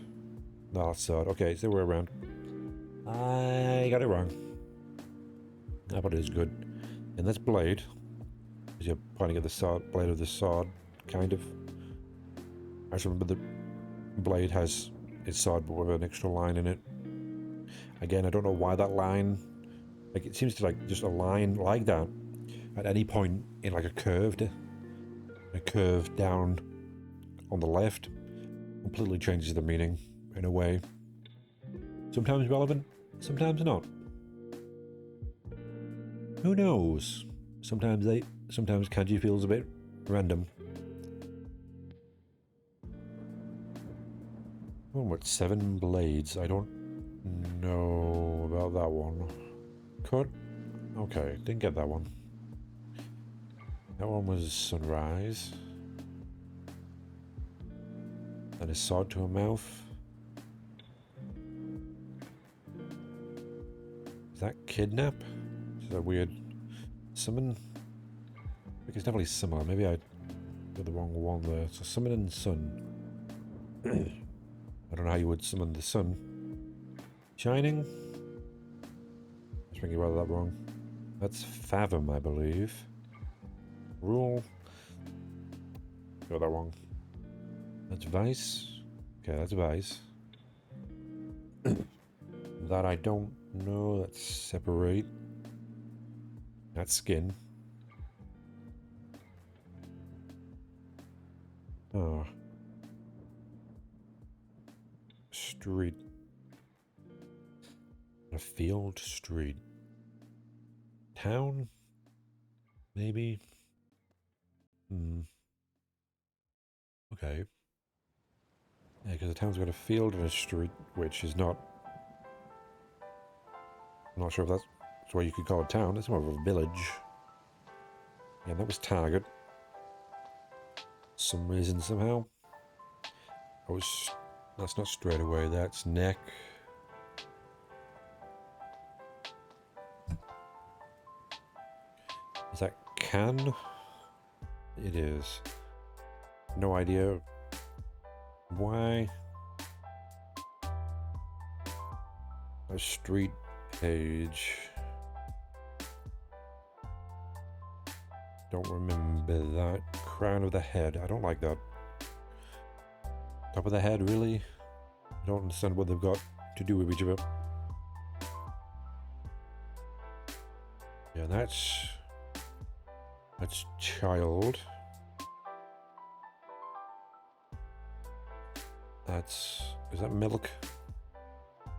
No, that's sword. Okay, it's the way around. I got it wrong. But it is good. And that's blade. Because you're pointing at the sword, blade of the sword, kind of. I just remember the blade has its sword but with an extra line in it. Again, I don't know why that line, like it seems to like just a line like that at any point in like a curve down on the left completely changes the meaning in a way. Sometimes relevant, sometimes not. Who knows? Sometimes Kanji feels a bit random. Oh, what, 7 blades? I don't know about that one. Cut? Okay, didn't get that one. That one was sunrise. And a sword to a mouth. Is that kidnap? Is that weird summon? I think it's definitely similar. Maybe I got the wrong one there. So summon and sun. I don't know how you would summon the sun. Shining? I was thinking about that wrong. That's fathom, I believe. Rule. Got that wrong. That's vice. Okay, that's vice. That I don't know. That's separate. That's skin. Oh. Street. A field street. Town? Maybe? Okay. Yeah, because the town's got a field and a street, which is not... I'm not sure if that's why you could call it town. It's more of a village. Yeah, that was target. Some reason, somehow. That's not straight away, that's neck. Is that can? It is. No idea why. A street page. Don't remember that. Crown of the head. I don't like that. Top of the head, really? I don't understand what they've got to do with each other. Yeah, that's child. Is that milk?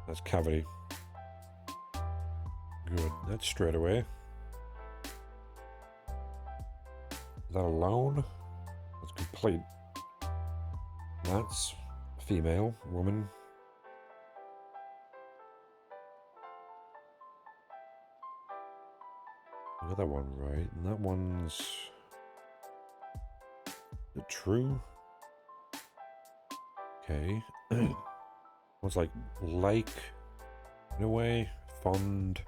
That's cavity. Good, that's straight away. Is that a loan? That's complete. That's female, woman. I got that one right. And that one's the true. Okay. One's like lake in a way. Fond.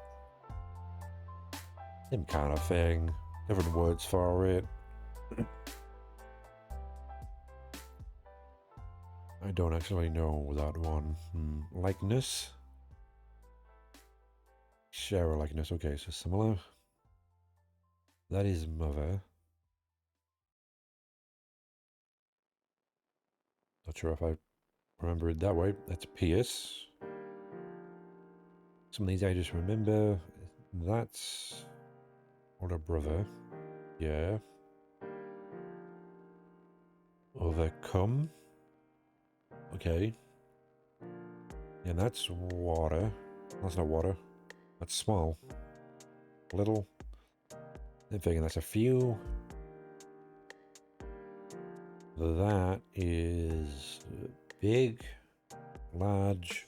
Same kind of thing. Different words for it. I don't actually know that one. Likeness. Share a likeness. Okay, so similar. That is mother. Not sure if I remember it that way. That's Pierce. Some of these I just remember. That's older brother. Yeah. Overcome. Okay. And that's water. That's not water. That's small. Little. I'm thinking that's a few. That is big. Large.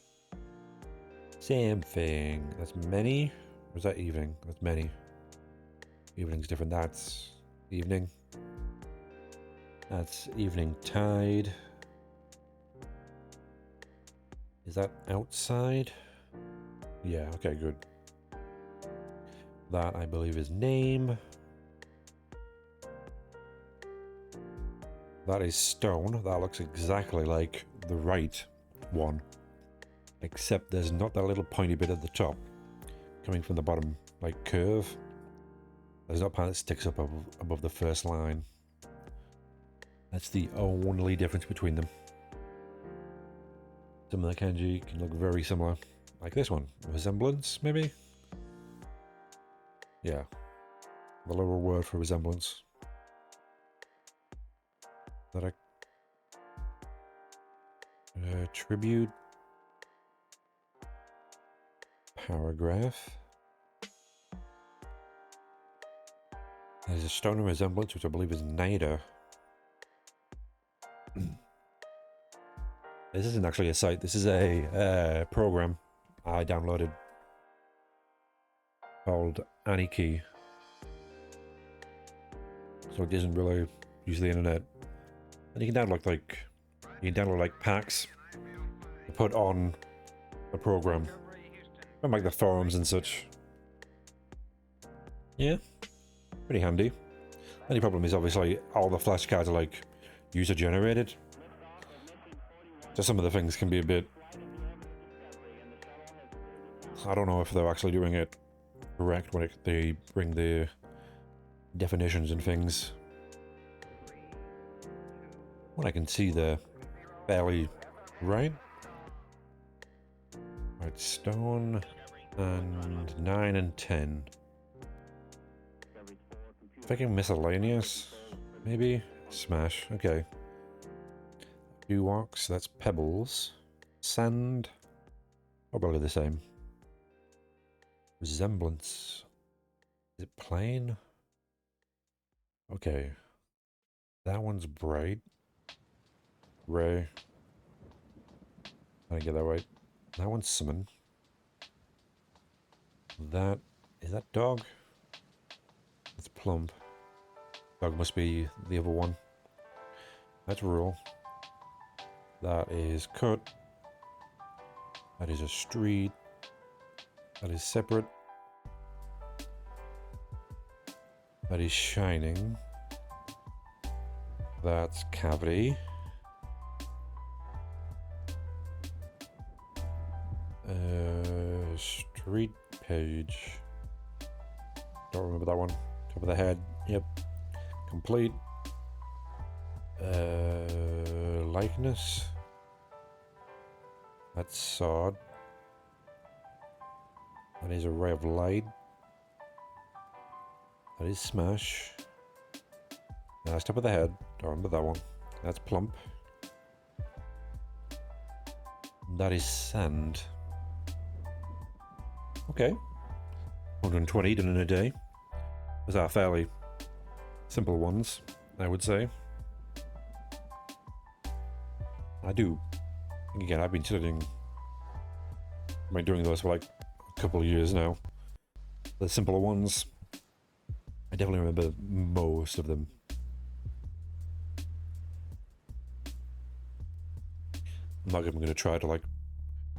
Same thing. That's many. Or is that evening? That's many. Evening's different. That's evening. That's evening tide. Is that outside? Yeah, okay, good. That, I believe, is name. That is stone. That looks exactly like the right one. Except there's not that little pointy bit at the top. Coming from the bottom, like curve. There's not part that sticks up above the first line. That's the only difference between them. Some of the kanji can look very similar. Like this one. Resemblance, maybe? Yeah. The lower word for resemblance. That a tribute. Paragraph. There's a stone of resemblance, which I believe is Nader. This isn't actually a site. This is a program I downloaded called Aniki. So it doesn't really use the internet. And you can download like packs to put on a program. From like the forums and such. Yeah. Pretty handy. The only problem is obviously all the flashcards are like user generated. So some of the things can be a bit... I don't know if they're actually doing it correct when they bring the definitions and things. What I can see there, fairly right. Right, stone and 9 and 10. Thinking miscellaneous, maybe? Smash, okay. Dewocks, that's pebbles. Sand, probably the same. Resemblance, is it plain? Okay. That one's bright. Ray. I didn't get that right. That one's summon. That, is that dog? It's plump. Dog must be the other one. That's rural. That is cut. That is a street. That is separate. That is shining. That's cavity. Street page. Don't remember that one. Top of the head. Yep. Complete. Likeness. That's sod. That is a ray of light. That is smash. That's top of the head. Don't remember that one. That's plump. That is sand. Okay. 120 done in a day. Those are fairly simple ones, I would say. I do. Again, I've been studying. I've been doing those for like a couple of years now. The simpler ones, I definitely remember most of them. I'm not even going to try to like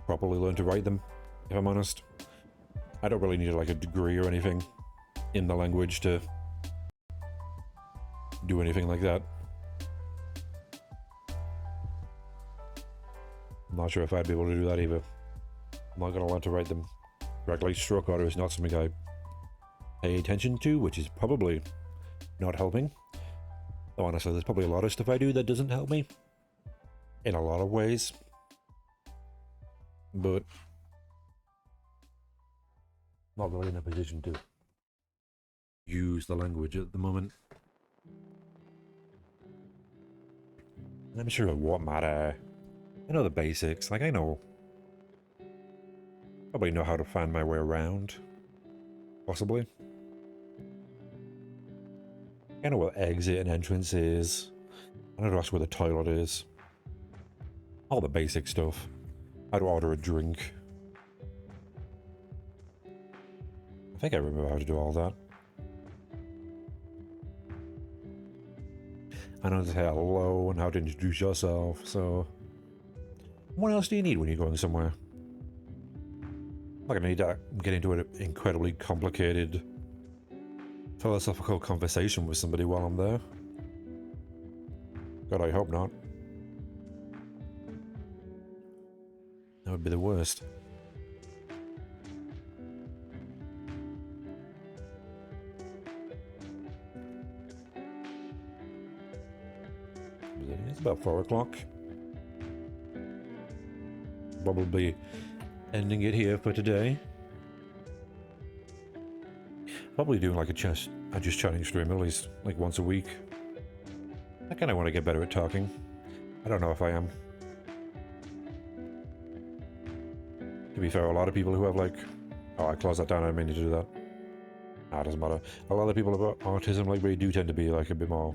properly learn to write them, if I'm honest. I don't really need like a degree or anything in the language to do anything like that. I'm not sure if I'd be able to do that either. I'm not going to learn to write them correctly. Stroke order is not something I pay attention to, which is probably not helping. Though honestly, there's probably a lot of stuff I do that doesn't help me in a lot of ways. But not really in a position to use the language at the moment. I'm sure of what matter. I know the basics, like I know. Probably know how to find my way around. Possibly. I know what exit and entrance is. I know where the toilet is. All the basic stuff. How to order a drink. I think I remember how to do all that. I know to say hello and how to introduce yourself, so... What else do you need when you're going somewhere? I'm not gonna need to get into an incredibly complicated philosophical conversation with somebody while I'm there. God, I hope not. That would be the worst. It's about 4 o'clock. Probably ending it here for today. Probably doing like a just chatting stream at least like once a week. I kind of want to get better at talking. I don't know if I am. To be fair, a lot of people who have like... Oh, I closed that down, I didn't mean to do that. Nah, it doesn't matter. A lot of people about autism like me do tend to be like a bit more,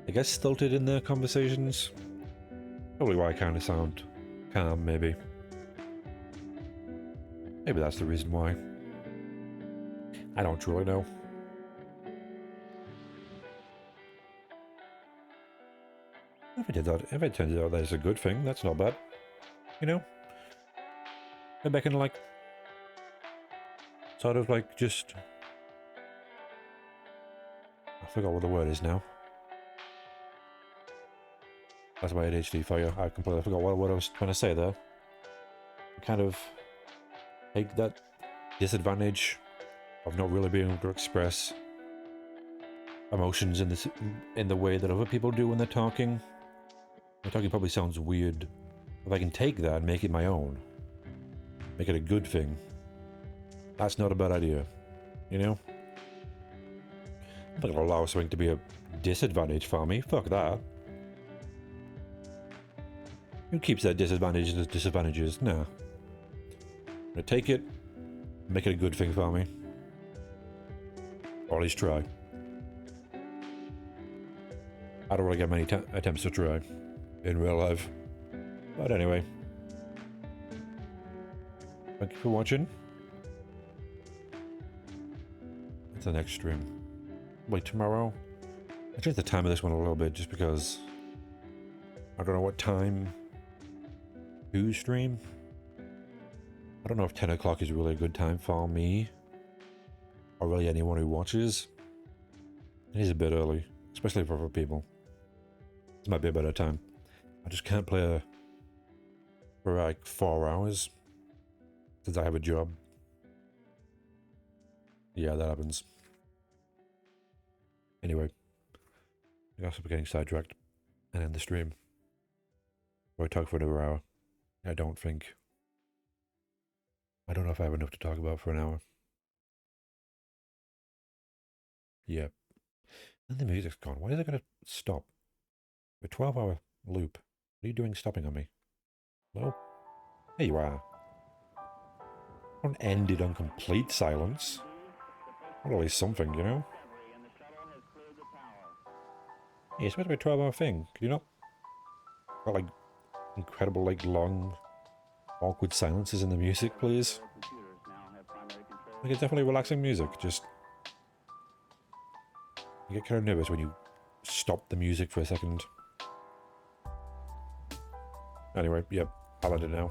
I guess, stilted in their conversations. Probably why I kind of sound calm, maybe. Maybe that's the reason why. I don't truly know. If it turns out that it's a good thing, that's not bad. You know? Maybe I can like... sort of like just... I forgot what the word is now. That's my ADHD for you. I completely forgot what I was trying to say there. Kind of take that disadvantage of not really being able to express emotions in the way that other people do when they're talking. My talking probably sounds weird. If I can take that and make it my own, make it a good thing, that's not a bad idea, you know? I'm not gonna allow something to be a disadvantage for me. Fuck that. Who keeps their disadvantages as disadvantages? Nah. I'm gonna take it, make it a good thing for me. Or at least try. I don't really get many attempts to try in real life. But anyway. Thank you for watching. It's the next stream. Like tomorrow. I changed the time of this one a little bit just because I don't know what time to stream. I don't know if 10 o'clock is really a good time for me, or really anyone who watches. It is a bit early, especially for other people. This might be a better time. I just can't play for like 4 hours since I have a job. Yeah, that happens. Anyway, I guess I'm getting sidetracked and end the stream. Or I talk for another hour. I don't think. I don't know if I have enough to talk about for an hour. Yeah. And the music's gone. Why is it going to stop? A 12-hour loop. What are you doing stopping on me? Well, there you are. Don't end it on complete silence. Well, at least something, you know? Yeah, it's supposed to be a 12-hour thing. Could you not? Got like incredible, like long, awkward silences in the music, please. Like, it's definitely relaxing music. Just you get kind of nervous when you stop the music for a second. Anyway, yep, I'll end it now.